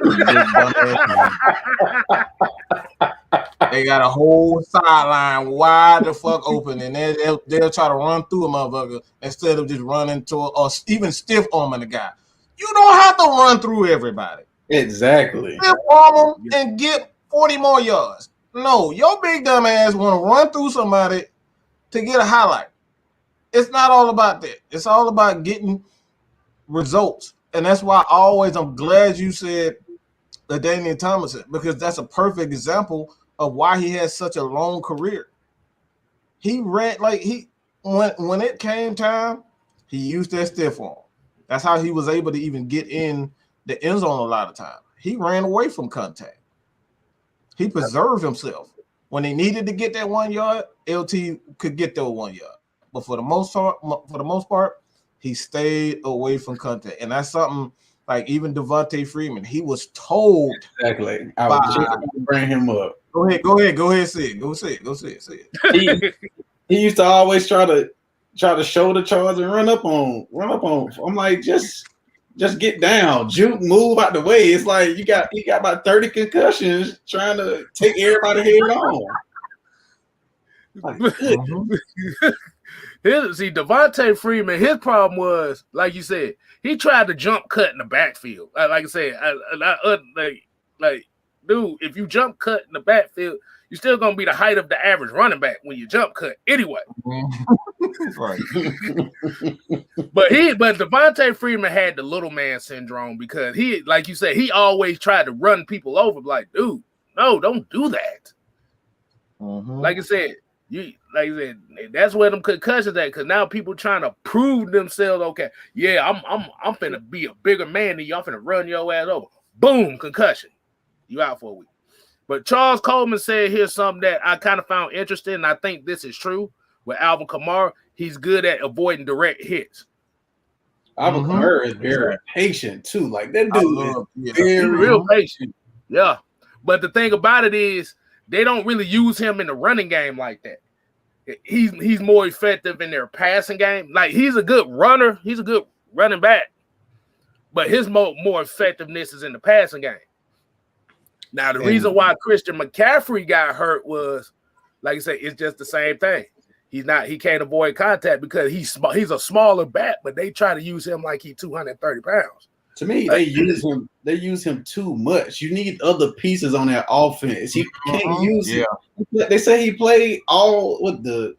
They got a whole sideline wide the fuck open, and they'll try to run through a motherfucker instead of just running to or even stiff arming the guy. You don't have to run through everybody. Exactly. Stiff arm him and get 40 more yards. No, your big dumb ass want to run through somebody to get a highlight. It's not all about that. It's all about getting results. And that's why I'm glad you said LaDainian Tomlinson, because that's a perfect example of why he has such a long career. He ran when it came time, he used that stiff arm. That's how he was able to even get in the end zone a lot of time. He ran away from contact. He preserved himself. When he needed to get that 1 yard, LT could get that 1 yard. But for the most part, he stayed away from contact. And that's something like even Devontae Freeman, he was told. Exactly. I was just going to bring him up. Go ahead, say it. He used to always try to shoulder charge and run up on. I'm like, just get down, juke, move out the way. It's like you got about 30 concussions trying to take everybody head on. Like, See, Devontae Freeman, his problem was, like you said, he tried to jump cut in the backfield. Like I said, dude, if you jump cut in the backfield, you're still gonna be the height of the average running back when you jump cut anyway. Right. But Devontae Freeman had the little man syndrome because he, like you said, he always tried to run people over. Like, dude, no, don't do that. Like I said, that's where them concussions at, because now people trying to prove themselves. Okay, yeah, I'm finna be a bigger man than you. I'm finna run your ass over. Boom, concussion. You out for a week. But Charles Coleman said here's something that I kind of found interesting, and I think this is true. With Alvin Kamara, he's good at avoiding direct hits. Alvin Kamara is very patient too. Like that dude is very real patient. Yeah. But the thing about it is they don't really use him in the running game like that. He's more effective in their passing game. Like he's a good runner, he's a good running back, but his more effectiveness is in the passing game. Now the reason why Christian McCaffrey got hurt was, like I said, it's just the same thing. He can't avoid contact because he's a smaller back, but they try to use him like he's 230 pounds. To me, they use him too much. You need other pieces on that offense. He can't use him. They say he played 100%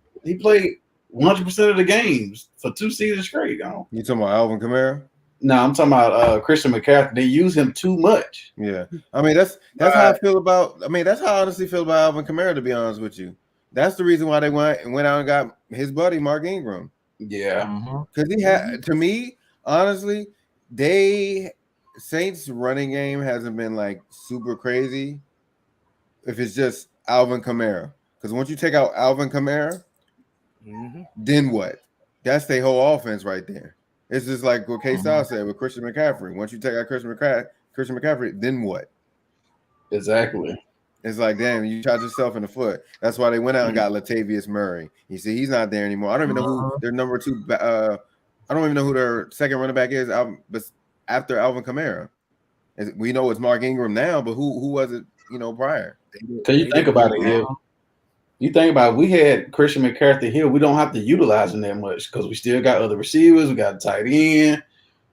of the games for 2 seasons straight. You talking about Alvin Kamara? No, I'm talking about Christian McCaffrey. They use him too much. Yeah. I mean, that's how I feel about. I mean, that's how I honestly feel about Alvin Kamara, to be honest with you. That's the reason why they went out and got his buddy Mark Ingram. Yeah. Because he had, to me, honestly, Saints running game hasn't been like super crazy if it's just Alvin Kamara. Because once you take out Alvin Kamara, then what? That's their whole offense right there. It's just like what Kstylzz said with Christian McCaffrey. Once you take out Christian McCaffrey, then what? Exactly. It's like, damn, you shot yourself in the foot. That's why they went out and got Latavius Murray. You see, he's not there anymore. I don't even know who their number 2. I don't even know who their second running back is. But after Alvin Kamara, we know it's Mark Ingram now. But who was it? Prior. So you think about it, we had Christian McCaffrey here. We don't have to utilize him that much because we still got other receivers. We got a tight end.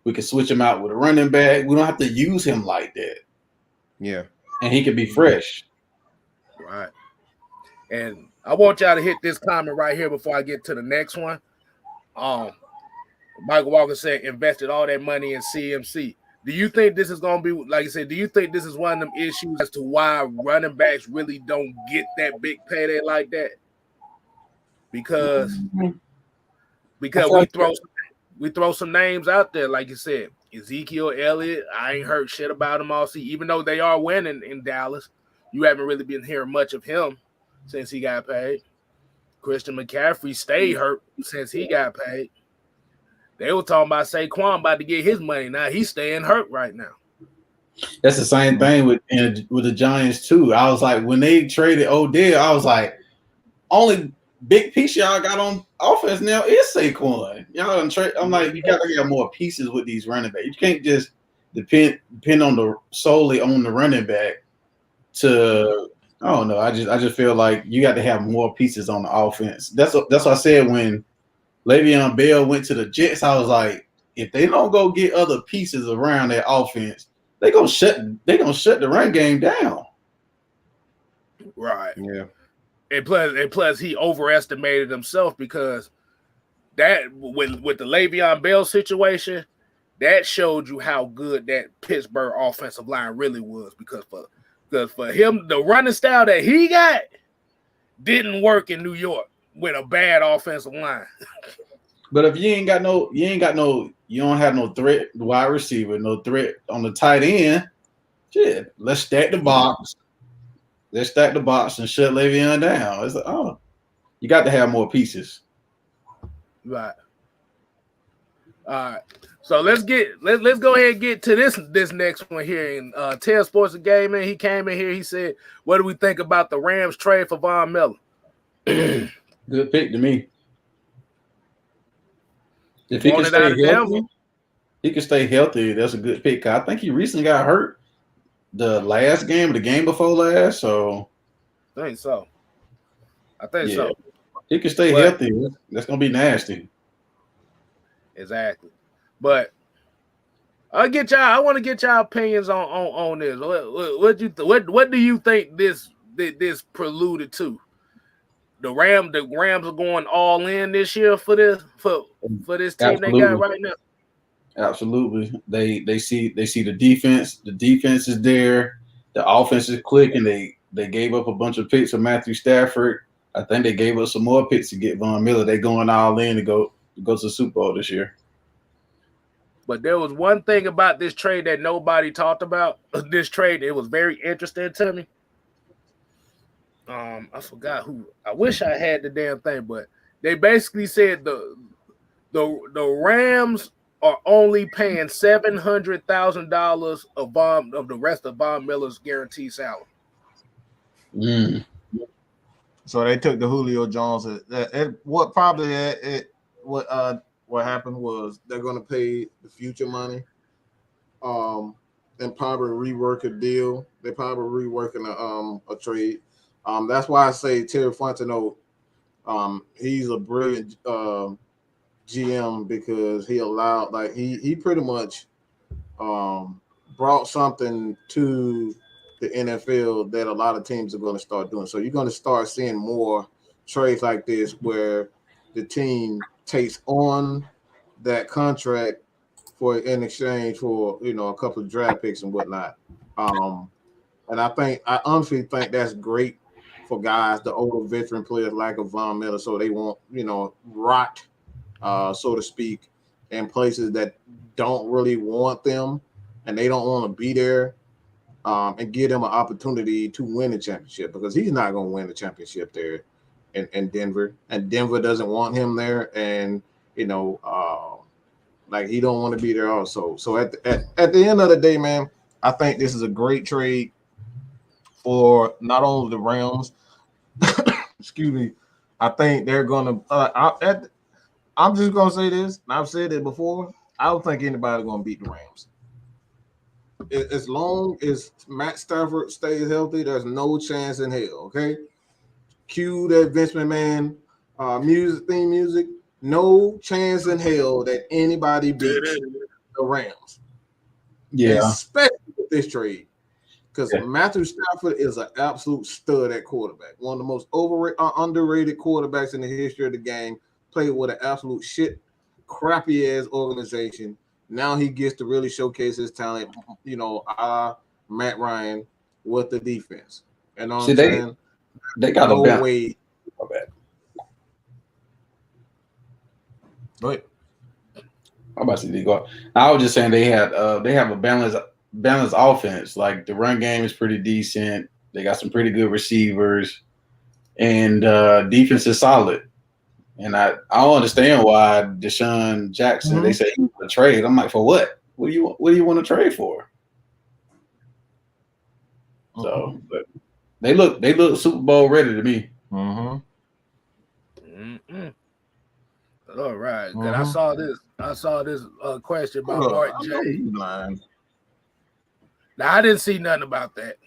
We can switch him out with a running back. We don't have to use him like that. Yeah, and he can be fresh. Right. And I want y'all to hit this comment right here before I get to the next one. Michael Walker said invested all that money in CMC. Do you think this is going to be, like I said, do you think this is one of them issues as to why running backs really don't get that big payday like that? Because we throw some names out there, like you said. Ezekiel Elliott, I ain't heard shit about him all season. Even though they are winning in Dallas, you haven't really been hearing much of him since he got paid. Christian McCaffrey stayed hurt since he got paid. They were talking about Saquon about to get his money. Now he's staying hurt right now. That's the same thing with the Giants too. I was like, when they traded Odell, I was like, only big piece y'all got on offense now is Saquon. Y'all done trade. I'm like, you gotta have more pieces with these running backs. You can't just depend on solely on the running back to. I don't know. I just feel like you got to have more pieces on the offense. That's what I said when Le'Veon Bell went to the Jets. I was like, if they don't go get other pieces around that offense, they gonna shut the run game down. Right. Yeah. And plus he overestimated himself because that with the Le'Veon Bell situation, that showed you how good that Pittsburgh offensive line really was because for him, the running style that he got didn't work in New York with a bad offensive line. But if you don't have no threat wide receiver, no threat on the tight end, shit, let's stack the box. Let's stack the box and shut Le'Veon down. It's like, you got to have more pieces. Right. All right. So let's go ahead and get to this next one here. And Tell Sports and Gaming, he came in here. He said, "What do we think about the Rams trade for Von Miller?" Good pick to me. If he can stay healthy, he can stay healthy. That's a good pick. I think he recently got hurt the last game, the game before last. So I think so. So. He can stay healthy. That's gonna be nasty. Exactly. But I want to get y'all opinions on this. What do you think this preluded to? The Rams are going all in this year for this team they got right now. Absolutely. They see the defense. The defense is there. The offense is clicking. They gave up a bunch of picks for Matthew Stafford. I think they gave us some more picks to get Von Miller. They're going all in to go to the Super Bowl this year. But there was one thing about this trade that nobody talked about. This trade, it was very interesting to me. I forgot who. I wish I had the damn thing, but they basically said the Rams are only paying $700,000 of the rest of Von Miller's guaranteed salary. So they took the Julio Jones. What happened was they're going to pay the future money, and probably rework a deal. They're probably reworking a trade. That's why I say Terry Fontenot, he's a brilliant GM because he allowed, like he pretty much brought something to the NFL that a lot of teams are going to start doing. So you're going to start seeing more trades like this where the team takes on that contract in exchange for a couple of draft picks and whatnot. And I honestly think that's great for guys, the older veteran players like a Von Miller, so they won't rot, so to speak, in places that don't really want them and they don't want to be there. And give them an opportunity to win the championship because he's not going to win the championship there in Denver, and Denver doesn't want him there, and like he don't want to be there also. So at the end of the day, man, I think this is a great trade for not only the Rams. Excuse me. I think they're going to. I'm just going to say this, and I've said it before. I don't think anybody's going to beat the Rams. As long as Matt Stafford stays healthy, there's no chance in hell. Okay, cue that Vince McMahon theme music. No chance in hell that anybody beats the Rams. Yeah, especially with this trade, because Matthew Stafford is an absolute stud at quarterback. One of the most underrated quarterbacks in the history of the game. Played with an absolute crappy ass organization. Now he gets to really showcase his talent, a la Matt Ryan with the defense. And I'm saying? They got no a way. Go ahead. I'm about to say they go. I was just saying they have a balanced offense. Like the run game is pretty decent. They got some pretty good receivers, and defense is solid. And I don't understand why Deshaun Jackson, they say he want to trade. I'm like, for what? What do you want to trade for? So but they look Super Bowl ready to me. All right. Good. I saw this question by Mark J. Now I didn't see nothing about that.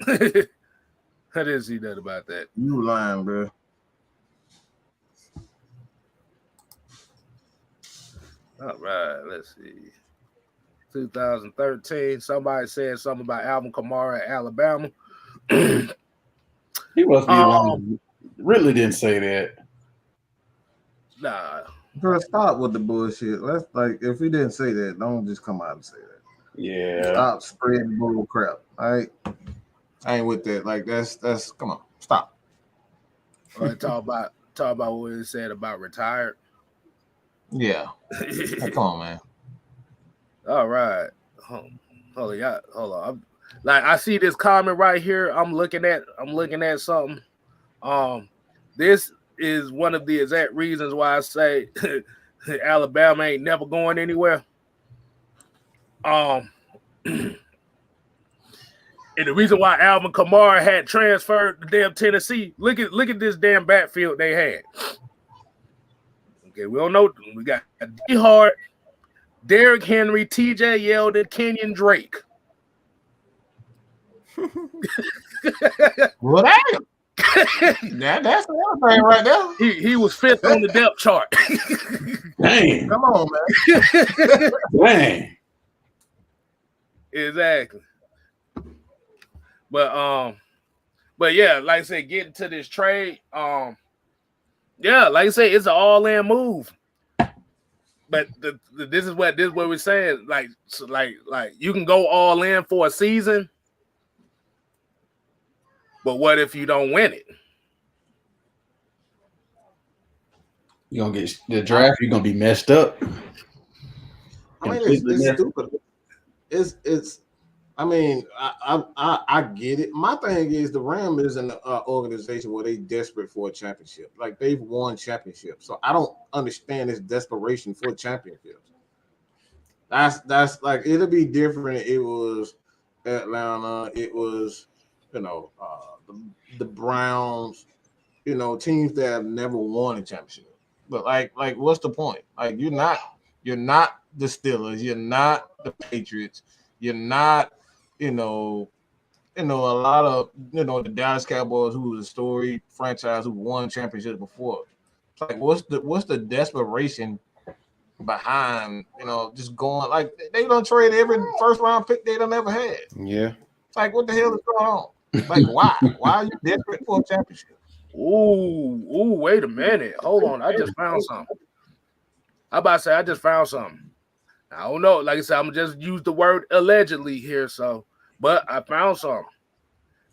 I didn't see nothing about that. You lying, bro. All right, let's see. 2013. Somebody said something about Alvin Kamara at Alabama. He must be lying. Ridley didn't say that. Nah. Bro, stop with the bullshit. Let's if he didn't say that, don't just come out and say that. Yeah. Stop spreading bull crap. All right. I ain't with that. That's come on. Stop. Talk about what he said about retired. Yeah. Come on, man. All right. Hold on. I see this comment right here. I'm looking at something. This is one of the exact reasons why I say Alabama ain't never going anywhere. And the reason why Alvin Kamara had transferred to damn Tennessee, look at this damn backfield they had. Okay, we don't know. We got D Hart, Derrick Henry, TJ Yeldon, Kenyon Drake. Well, damn. That's another thing right there. He was fifth on the depth chart. Dang. Come on, man. Dang. Exactly. But yeah, like I said, getting to this trade, yeah, like I say, it's an all-in move. But this is what we're saying. Like you can go all in for a season, but what if you don't win it? You're gonna get the draft, you're gonna be messed up. I mean, it's stupid. It's I mean, I get it. My thing is the Rams is an organization where they desperate for a championship. Like they've won championships, so I don't understand this desperation for championships. That's like it'll be different. It was Atlanta. It was the Browns. Teams that have never won a championship. But like what's the point? Like you're not the Steelers. You're not the Patriots. You're not. A lot of the Dallas Cowboys, who was a storied franchise who won championships before. It's like, what's the desperation behind just going like they don't trade every first round pick they done ever had. Yeah, it's like what the hell is going on? Like why are you desperate for a championship? Ooh, wait a minute, hold on, I just found something. I about to say I just found something. I don't know. Like I said, I'm just use the word allegedly here. So, but I found something.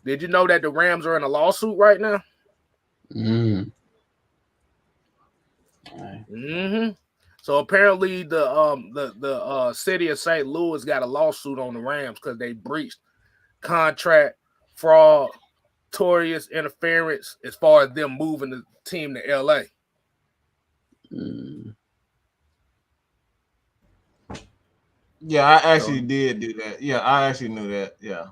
Did you know that the Rams are in a lawsuit right now? So apparently the city of St. Louis got a lawsuit on the Rams because they breached contract fraud, notorious interference as far as them moving the team to LA. Yeah, I actually did do that. Yeah, I actually knew that. Yeah,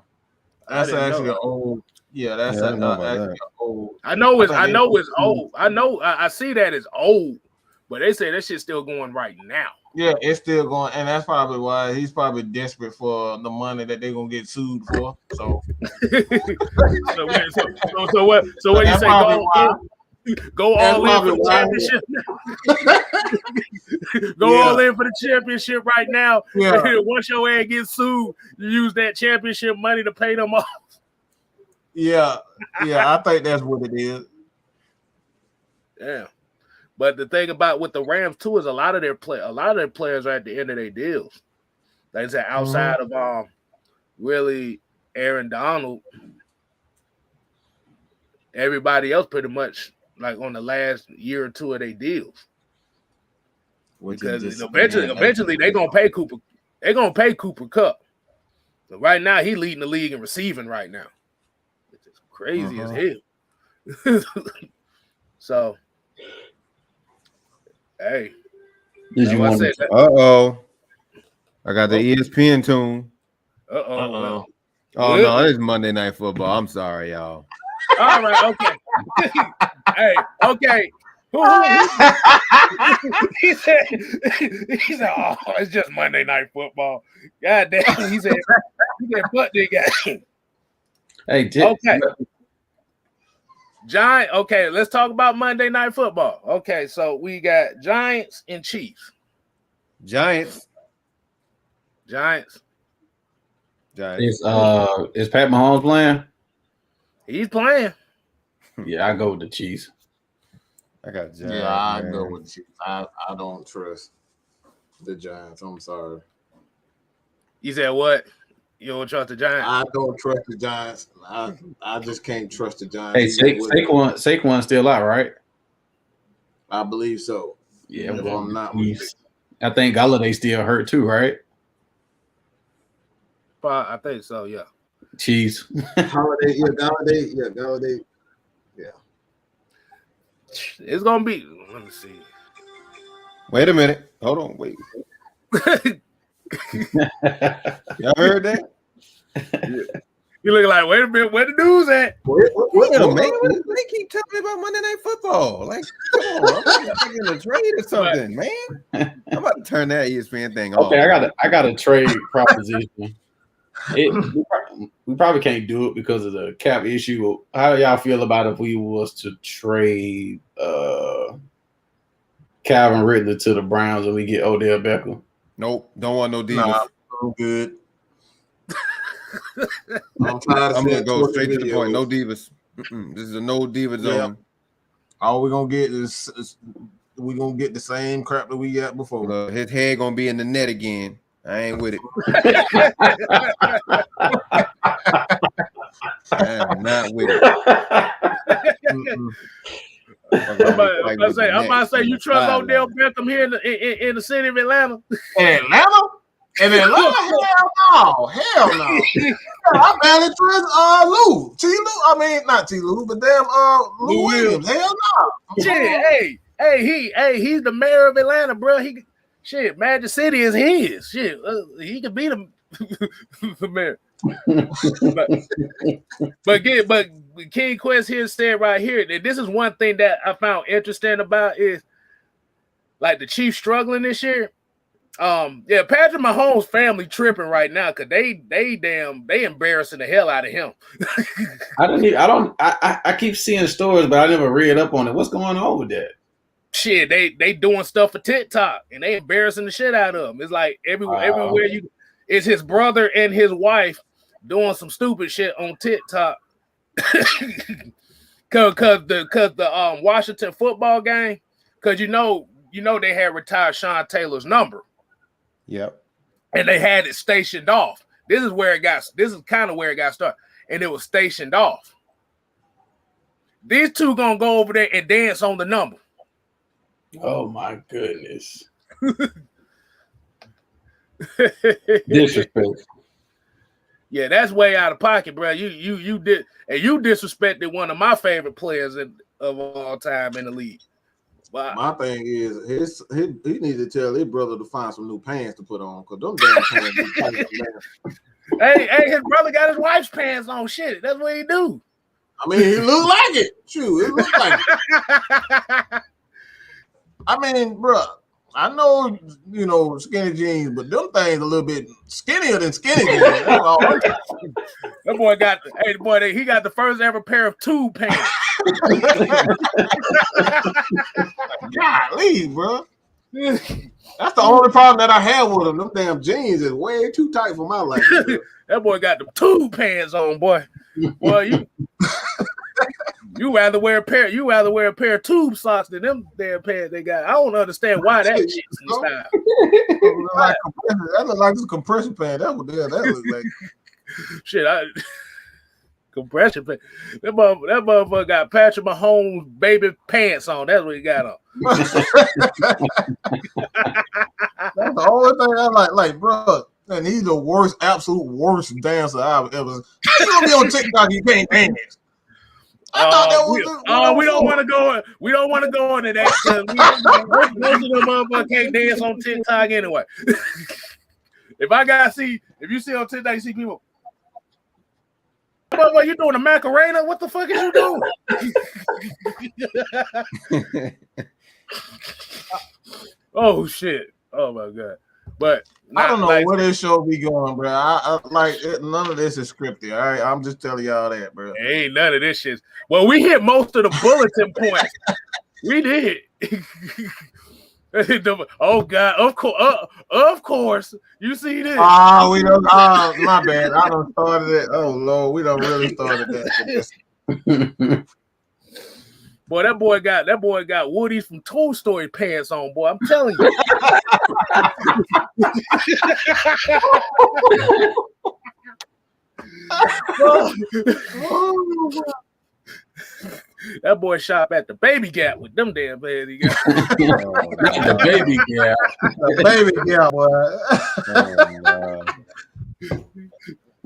that's actually an old. Yeah, that's actually an old. I know it's old. I see that it's old, but they say that shit's still going right now. Yeah, it's still going, and that's probably why he's probably desperate for the money that they're gonna get sued for. So, so what? So what you say? Go all in for the championship. All in for the championship right now. Yeah. Once your ass gets sued, you use that championship money to pay them off. Yeah, I think that's what it is. Yeah, but the thing about with the Rams too is a lot of their players are at the end of their deals. Like I said, outside of really Aaron Donald, everybody else pretty much like on the last year or two of their deals. Because eventually they're gonna pay Cooper. They're gonna pay Cooper Kupp. So right now he's leading the league in receiving right now. It's just crazy as hell. So hey. Did you want to? I got the ESPN tune. Oh no, it's Monday Night Football. I'm sorry, y'all. All right, okay. Hey, okay. He said, oh, it's just Monday Night Football. God damn, he said, fuck this guy. Hey, okay. Giant. Okay, let's talk about Monday Night Football. Okay, so we got Giants and Chiefs. Giants. Giants. Giants. Is Pat Mahomes playing? He's playing. Yeah, I go with the Chiefs. I got Giants. Yeah, I man. go with the Chiefs. I don't trust the Giants. I'm sorry. You said what? You don't trust the Giants? I don't trust the Giants. I just can't trust the Giants. Hey, Saquon's still out, right? I believe so. Yeah, if well, I'm not I think Galladay's still hurt too, right? I think so. Yeah. Chiefs. Galladay. Yeah. It's gonna be. Let me see. Wait a minute. Hold on. Wait. Y'all heard that? You look like, wait a minute, where the news at? Wait a minute. They keep telling me about Monday Night Football. Like, come on, I'm taking a trade or something, man. I'm about to turn that ESPN thing off. Okay, I got a trade proposition. We probably can't do it because of the cap issue. How do y'all feel about if we was to trade Calvin Ridley to the Browns and we get Odell Beckham? Nope, don't want no divas. Nah, I'm good. I'm gonna go straight to the point. No divas. This is a no diva zone. All we're gonna get is we're gonna get the same crap that we got before. His head gonna be in the net again. I ain't with it. I am not with it. I'm about to say you trust Odell Beckham here in the city of Atlanta? In Atlanta? In Atlanta? Hell no. I barely trust Lou. T-Lou. I mean, not T-Lou, but damn Lou Williams. Hell no. Shit, he's the mayor of Atlanta, bro. Magic City is his. Shit, he could be the mayor. but King Quest here said right here that this is one thing that I found interesting about is like the Chiefs struggling this year. Patrick Mahomes' family tripping right now because they embarrassing the hell out of him. I keep seeing stories, but I never read up on it. What's going on with that? Shit, they doing stuff for TikTok and they embarrassing the shit out of him. It's like everywhere it's his brother and his wife doing some stupid shit on TikTok. Cause the Washington football game, cause you know they had retired Sean Taylor's number. Yep. And they had it stationed off. This is kind of where it got started. And it was stationed off. These two gonna go over there and dance on the number. Oh my goodness. Disrespect. Yeah, that's way out of pocket, bro. You disrespected one of my favorite players of all time in the league. Wow. My thing is he needs to tell his brother to find some new pants to put on because them damn pants. Hey, his brother got his wife's pants on. Shit, that's what he do. I mean, he look like it. Shoot, it look like it. I mean, bro, I know skinny jeans, but them things a little bit skinnier than skinny jeans. That boy he got the first ever pair of tube pants. Golly, bro. That's the only problem that I have with them. Them damn jeans is way too tight for my life. That boy got the tube pants on, boy. Boy, you rather wear a pair of tube socks than them damn pants they got. I don't understand why that shit's in style. That look like a compression pant. That look like shit. Compression pants. That motherfucker got Patrick Mahomes baby pants on. That's what he got on. That's the only thing I like, bro. And he's the absolute worst dancer I've ever seen. You don't be on TikTok, you can't dance. I thought that was we don't want to go. We don't want to go into that because most of them motherfuckers can't dance on TikTok anyway. If you see on TikTok, you see people. What you doing, a Macarena? What the fuck is you doing? Oh shit! Oh my god! But I don't know where this show be going, bro. I like it, none of this is scripted. All right, I'm just telling y'all that, bro. Ain't none of this shit. Well, we hit most of the bulletin points. We did. Oh God! Of course. You see this? We don't. My bad. I done started it. Oh Lord, we done really started that. Boy, that boy got Woody's from Toy Story pants on. Boy, I'm telling you. That boy shop at the Baby Gap with them damn pants he got. The Baby Gap. The Baby Gap, boy.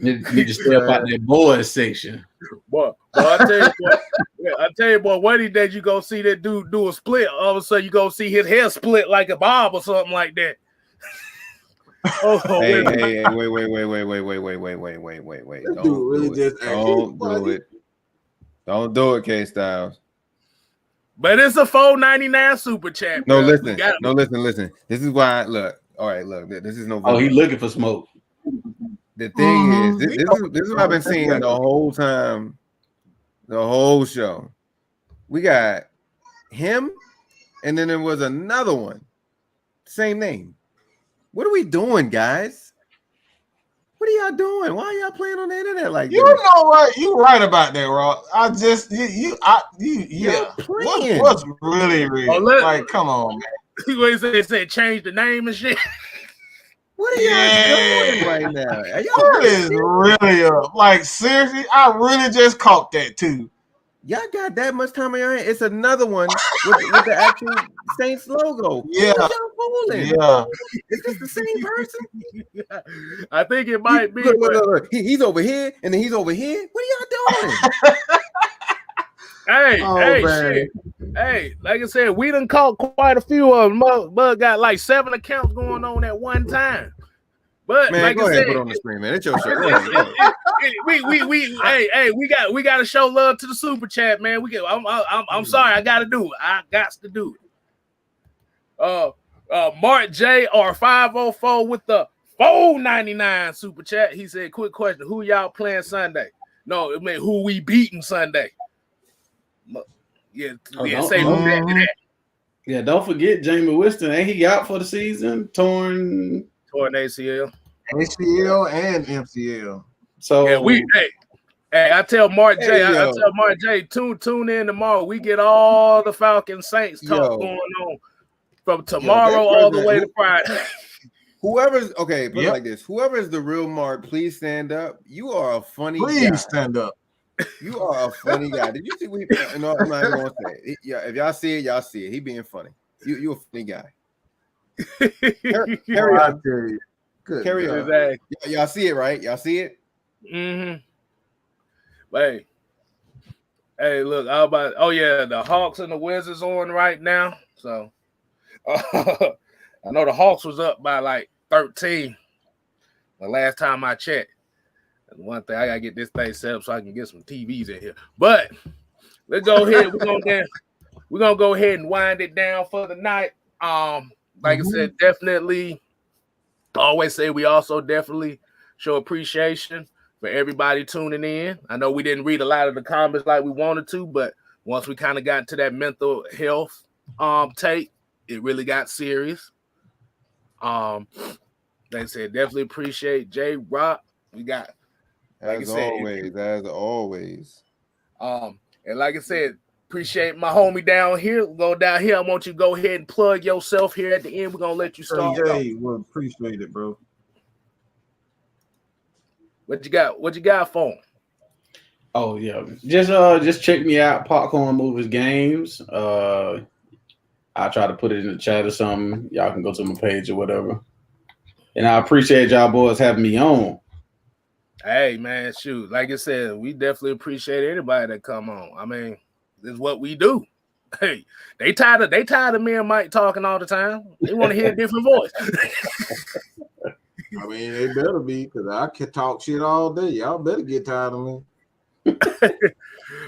You just stay up out that boys section. Boy, I tell you, boy, one of these days you go see that dude do a split. All of a sudden you go see his hair split like a bob or something like that. Wait. Don't do it, Kstylzz. But it's a $4.99 super chat. No, listen. This is why. Look. All right. Look. This is no. Oh, he looking for smoke. The thing is, this is what I've been seeing the whole time, the whole show. We got him, and then there was another one, same name. What are we doing, guys? What are y'all doing? Why are y'all playing on the internet like you this? know what? You right about that, Rob. I just yeah. What's really like? Come on, man. They said change the name and shit. What are y'all doing right now? Y'all is really up. Like seriously, I really just caught that too. Y'all got that much time on your hand? It's another one with the actual Saints logo. Yeah. Y'all fooling? Yeah. Is this the same person? I think it might be. Look. He's over here, and then he's over here. What are y'all doing? Shit. Hey, like I said, we done caught quite a few of them. Bud got like 7 accounts going on at one time. But man, like go I ahead said, and put on the screen, man. It's your show. we gotta show love to the super chat, man. I'm sorry, I gotta do it. I got to do it. Mark J or 504 with the $4.99 super chat. He said, quick question: who y'all playing Sunday? No, it meant who we beating Sunday. Yeah, say who that. Yeah, don't forget Jamie Winston. Ain't he out for the season? Torn ACL. ACL and MCL. So yeah, hey, I tell Mark J, tune in tomorrow. We get all the Falcons Saints talk going on from tomorrow all the way to Friday. Whoever's okay, put it like this. Whoever is the real Mark, please stand up. You are a funny guy. Please stand up. You are a funny guy. Did you see? No, I'm not even gonna say it. Yeah, if y'all see it, y'all see it. He being funny. You a funny guy. Carry on. Good. Carry on. Y'all see it, right? Y'all see it? Mm-hmm. Hey, look, the Hawks and the Wizards on right now. So I know the Hawks was up by like 13 the last time I checked. And one thing, I gotta get this thing set up so I can get some TVs in here. But let's go ahead. We're gonna go ahead and wind it down for the night. Like I said, definitely always say we also definitely show appreciation for everybody tuning in. I know we didn't read a lot of the comments like we wanted to, but once we kind of got to that mental health tape, it really got serious. Like I said, definitely appreciate Jay Rock. We got as always. And like I said, appreciate my homie down here. Go down here. I want you to go ahead and plug yourself here at the end. We're gonna let you start. Jay, well, appreciate it, bro. What you got for him? Oh yeah, just check me out. Popcorn Movies Games. I try to put it in the chat or something. Y'all can go to my page or whatever. And I appreciate y'all boys having me on. Hey man, shoot. Like I said, we definitely appreciate anybody that come on. I mean, this is what we do. Hey, they tired of me and Mike talking all the time. They want to hear a different voice. I mean, they better be, because I can talk shit all day. Y'all better get tired of me.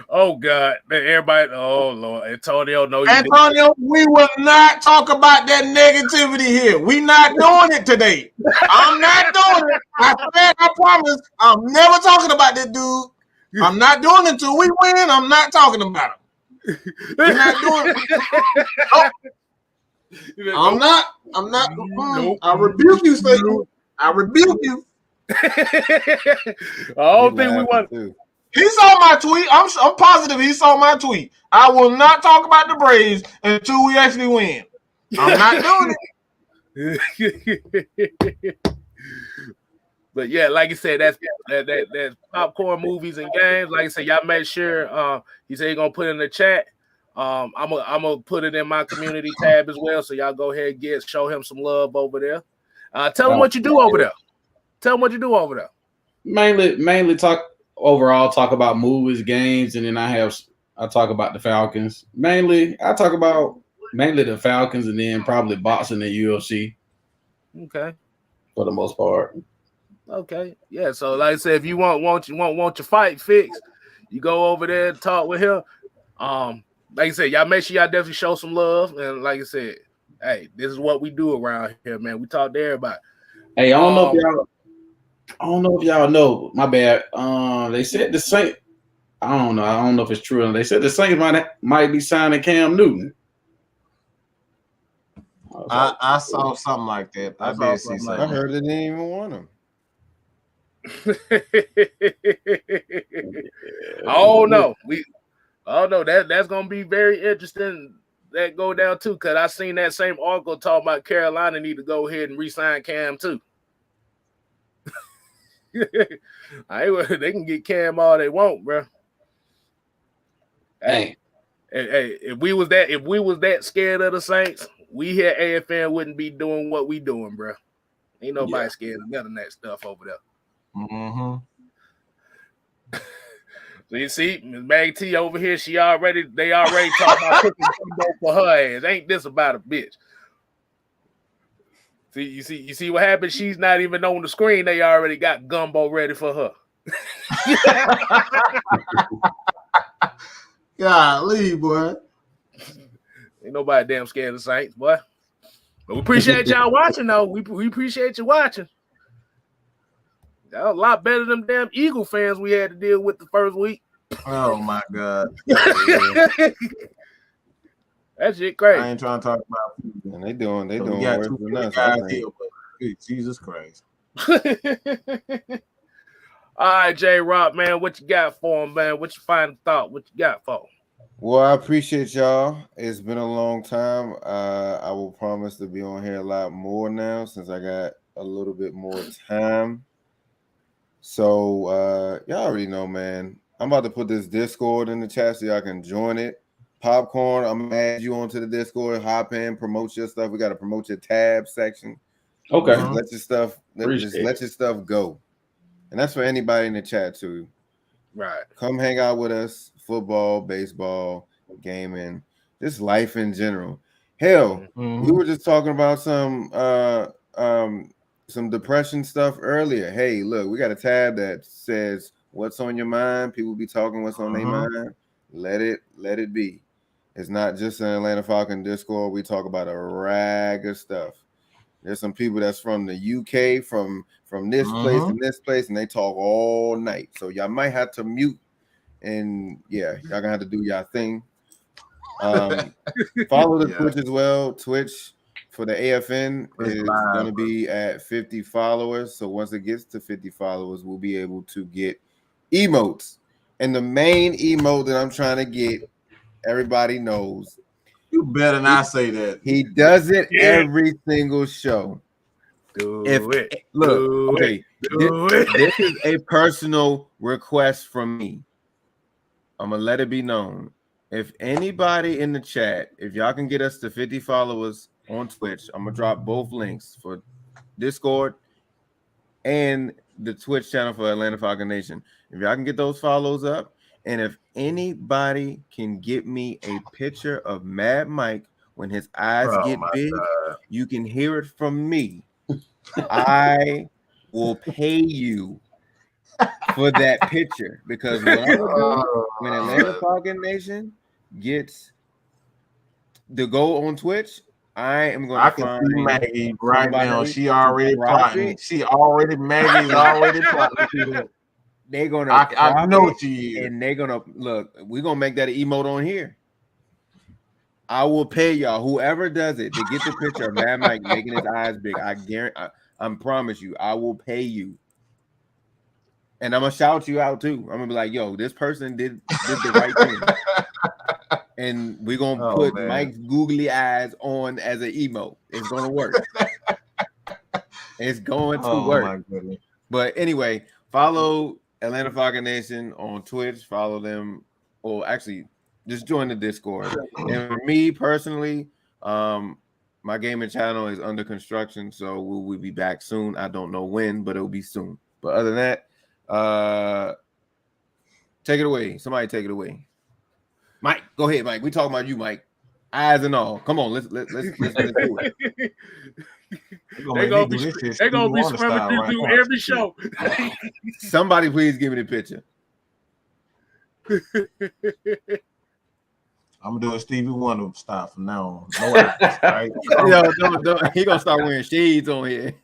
Oh God, man, everybody! Oh Lord, Antonio, no, Antonio, we will not talk about that negativity here. We not doing it today. I'm not doing it. I promise. I'm never talking about this dude. I'm not doing it until we win. I'm not talking about him. We're not doing it. I'm not. Nope. I rebuke you, Satan. I rebuke you. I don't think we want. Too. He saw my tweet. I'm positive he saw my tweet. I will not talk about the Braves until we actually win. I'm not doing it. But yeah, like you said, that's popcorn movies and games. Like I said, y'all make sure. He said he's gonna put it in the chat. I'm gonna put it in my community tab as well. So y'all go ahead and show him some love over there. Tell him what you do over there. Tell him what you do over there. Mainly talk about movies, games, and then I talk about the Falcons. I talk about the Falcons, and then probably boxing and UFC. Okay. For the most part. Okay. Yeah. So like I said, if you want your fight fixed, you go over there and talk with him. Like I said, y'all make sure y'all definitely show some love. And like I said, hey, this is what we do around here, man. We talk to everybody. Hey, I don't know if y'all know. My bad. They said the Saints. I don't know. I don't know if it's true. They said the Saints might be signing Cam Newton. I saw something like that. I did see something. I heard they didn't even want him. Oh no, that's gonna be very interesting. That go down too, because I seen that same article talking about Carolina need to go ahead and re-sign Cam too. They can get Cam all they want, bro. Hey, if we was that scared of the Saints, we here at AFN wouldn't be doing what we doing, bro. Ain't nobody scared of none of that stuff over there. Mm-hmm. So you see, Ms. Maggie T over here, they already talking about cooking gumbo for her ass. Ain't this about a bitch? See, you see what happened? She's not even on the screen. They already got gumbo ready for her. Golly, boy. Ain't nobody damn scared of the Saints, boy. But we appreciate y'all watching, though. We appreciate you watching. That was a lot better than them damn Eagle fans we had to deal with the first week. Oh my God. That shit crazy. I ain't trying to talk about people. And they doing worse than us. Jesus Christ. All right, J-Rock, man, what you got for him, man? What you final thought? What you got for him? Well, I appreciate y'all. It's been a long time. I will promise to be on here a lot more now since I got a little bit more time. So y'all already know, man. I'm about to put this Discord in the chat so y'all can join it. Popcorn, I'm gonna add you onto the Discord. Hop in, promote your stuff. We got to promote your tab section. Okay. Just let your stuff go. And that's for anybody in the chat too. Right. Come hang out with us. Football, baseball, gaming, just life in general. Hell, we were just talking about some depression stuff earlier. Hey, look, we got a tab that says what's on your mind. People be talking what's on their mind. Let it be. It's not just an Atlanta Falcon Discord. We talk about a rag of stuff. There's some people that's from the UK, from this place and this place, and they talk all night. So y'all might have to mute, and yeah, y'all gonna have to do y'all thing. Follow the Twitch as well. Twitch for the AFN is going to be at 50 followers. So once it gets to 50 followers, we'll be able to get emotes. And the main emote that I'm trying to get, everybody knows. You better not say that. He does it every single show. This is a personal request from me. I'm going to let it be known. If anybody in the chat, if y'all can get us to 50 followers on Twitch, I'm going to drop both links for Discord and the Twitch channel for Atlanta Falcon Nation. If y'all can get those follows up, and if anybody can get me a picture of Mad Mike when his eyes get big, you can hear it from me. I will pay you for that picture, because what I'm gonna do when Atlanta Falcon Nation gets the go on Twitch, I am going to find Maggie right now. She already plotting. Maggie's already plotting. They're gonna. I know what you is. And they're gonna look. We're gonna make that an emote on here. I will pay y'all, whoever does it, to get the picture of Mad Mike making his eyes big. I guarantee, I promise you, I will pay you. And I'm gonna shout you out too. I'm gonna be like, yo, this person did the right thing. And we're gonna put Mike's googly eyes on as an emote. It's gonna work. It's going to work. My goodness. But anyway, follow Atlanta Falcon Nation on Twitch. Follow them. Or actually, just join the Discord. And for me personally, my gaming channel is under construction, so we'll be back soon. I don't know when, but it'll be soon. But other than that, take it away. Somebody take it away. Mike, go ahead, Mike. We talking about you, Mike. Eyes and all. Come on, let's do it. They're gonna be scrumming through every show. Somebody please give me the picture. I'm gonna do a Stevie Wonder style from now on. No eyes, right? Yo, he gonna start wearing shades on here.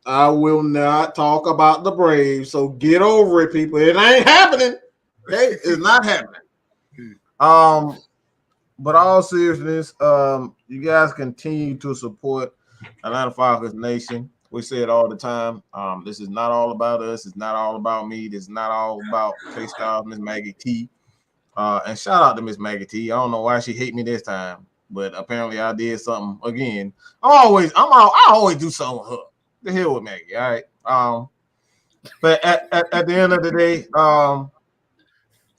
I will not talk about the Braves, so get over it, people. It ain't happening. Okay, it's not happening. But all seriousness, you guys continue to support Atlanta Falcons Nation. We say it all the time. This is not all about us. It's not all about me. This is not all about Kstylzz, Miss Maggie T. And shout out to Miss Maggie T. I don't know why she hate me this time, but apparently I did something again. I always do something with her. The hell with Maggie, all right. But at the end of the day,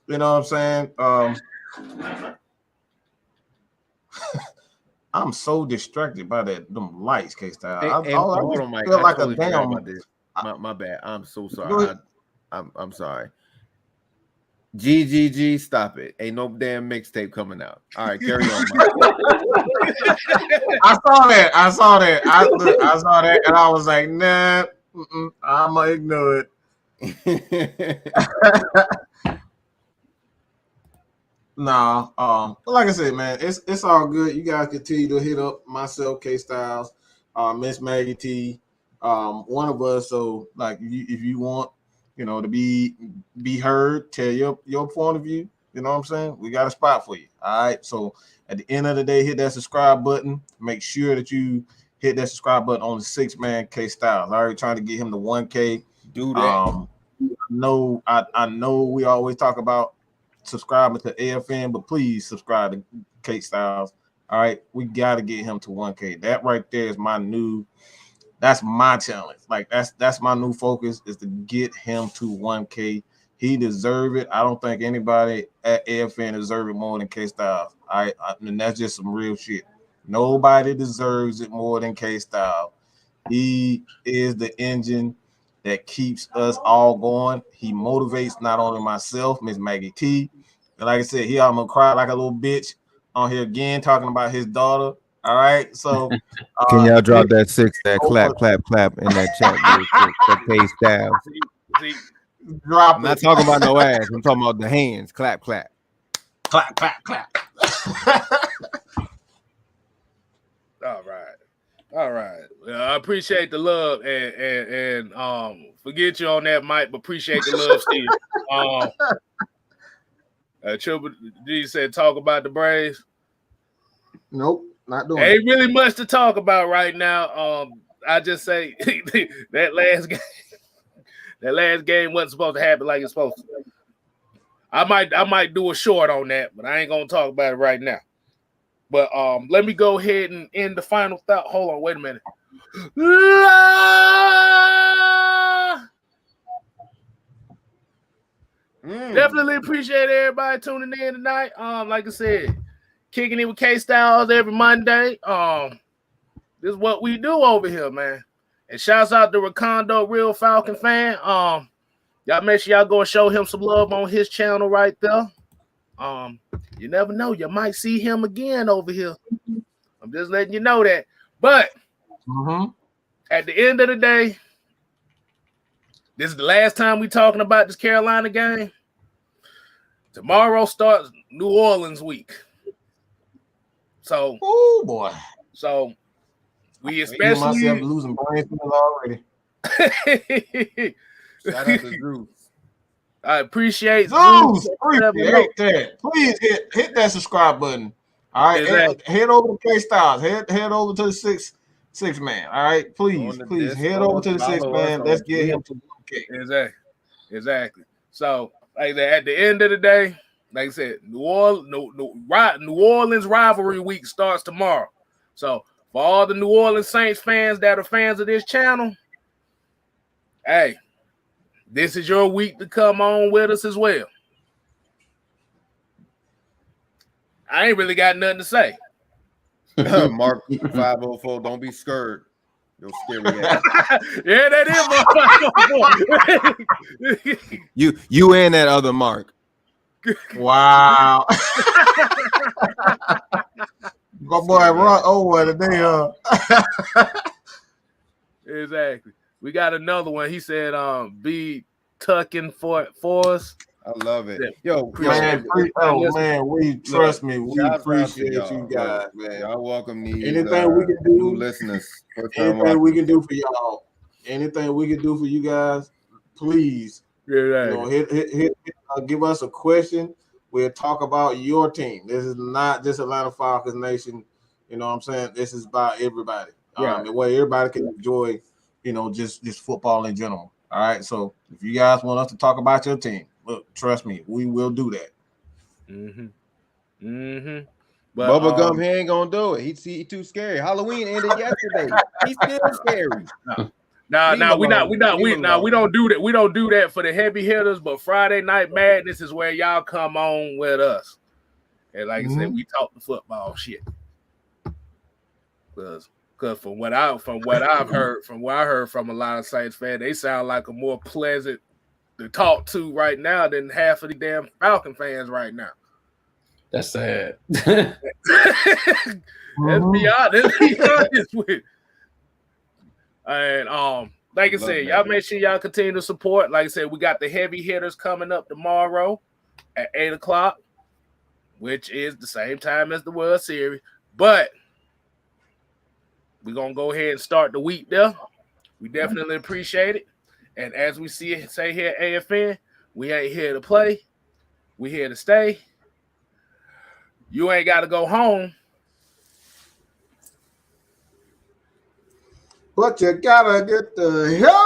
you know what I'm saying? I'm so distracted by them lights, Kstylzz. Hold on, Mike. Feel like totally a damn. about this. My bad. I'm so sorry. I'm sorry. GGG, stop it. Ain't no damn mixtape coming out. All right, carry on, Mike. I saw that, and I was like, nah, I'm gonna ignore it. Nah, like I said, man, it's all good. You guys continue to hit up myself, Kstylzz, Miss Maggie T, one of us. So, like, if you want, you know, to be heard, tell your point of view. You know what I'm saying? We got a spot for you. All right. So at the end of the day, hit that subscribe button. Make sure that you hit that subscribe button on the 6-man Kstylzz. I already trying to get him to 1K. Do that. I know we always talk about subscribing to AFN, but please subscribe to Kstylzz. All right, we got to get him to 1K. That right there is that's my challenge. Like that's my new focus, is to get him to 1K. He deserve it. I don't think anybody at AFN deserve it more than Kstylzz. And that's just some real shit. Nobody deserves it more than Kstylzz. He is the engine that keeps us all going. He motivates not only myself, Miss Maggie T. And like I said, he almost cried like a little bitch on here again talking about his daughter. All right, so can y'all drop that 6, that clap in that chat for Kstylzz? I'm not talking about no ass. I'm talking about the hands. Clap. Clap. All right. I appreciate the love and forget you on that, Mike, but appreciate the love, Steve. Triple G said talk about the Braves. Nope, not doing Ain't really much to talk about right now. I just say that last game wasn't supposed to happen like it's supposed to. I might do a short on that, but I ain't gonna talk about it right now. But let me go ahead and end the final thought. Hold on, wait a minute. Definitely appreciate everybody tuning in tonight. Like I said, kicking it with Kstylzz every Monday. This is what we do over here, man. And shouts out to Recondo, real Falcon fan. Y'all make sure y'all go and show him some love on his channel right there. You never know, you might see him again over here. I'm just letting you know that. But at the end of the day, this is the last time we talking about this Carolina game. Tomorrow starts New Orleans week. So, oh boy. So we especially myself losing brain cells already. Shout out to Drew. I appreciate Zeus. Appreciate that. Please hit that subscribe button. All right, head over to Kstylzz. Head over to the six man. All right, please head over to the 6 man. Let's get him to 1K. Exactly. So, like that, at the end of the day, like I said, New Orleans rivalry week starts tomorrow. So, for all the New Orleans Saints fans that are fans of this channel, hey, this is your week to come on with us as well. I ain't really got nothing to say. Mark 504, don't be scared. You're scary ass. Yeah, that is Mark. You and that other Mark. Wow. My boy Rock over today. Exactly. We got another one. He said, be tucking for us. I love it. Yo, man, we trust me. We appreciate you guys, man. Y'all welcome these anything we can do, new listeners. Anything we can do for y'all. Anything we can do for you guys, please. Hit, give us a question. We'll talk about your team. This is not just Atlanta Falcons Nation. You know what I'm saying? This is about everybody. The way everybody can enjoy, just football in general. All right. So if you guys want us to talk about your team, look, trust me, we will do that. But Bubba Gump, he ain't gonna do it. He too scary. Halloween ended yesterday. He's still scary. No, we don't do that. We don't do that for the heavy hitters. But Friday Night Madness is where y'all come on with us, and like I said, we talk the football shit. Because from what I heard from a lot of Saints fans, they sound like a more pleasant to talk to right now than half of the damn Falcon fans right now. That's sad. Let's be honest with you. And like I said, y'all make sure y'all continue to support. Like I said, we got the heavy hitters coming up tomorrow at 8:00, which is the same time as the World Series. But we're gonna go ahead and start the week there. We definitely appreciate it. And as we say here at AFN, we ain't here to play. We here to stay. You ain't got to go home. But you gotta get the hell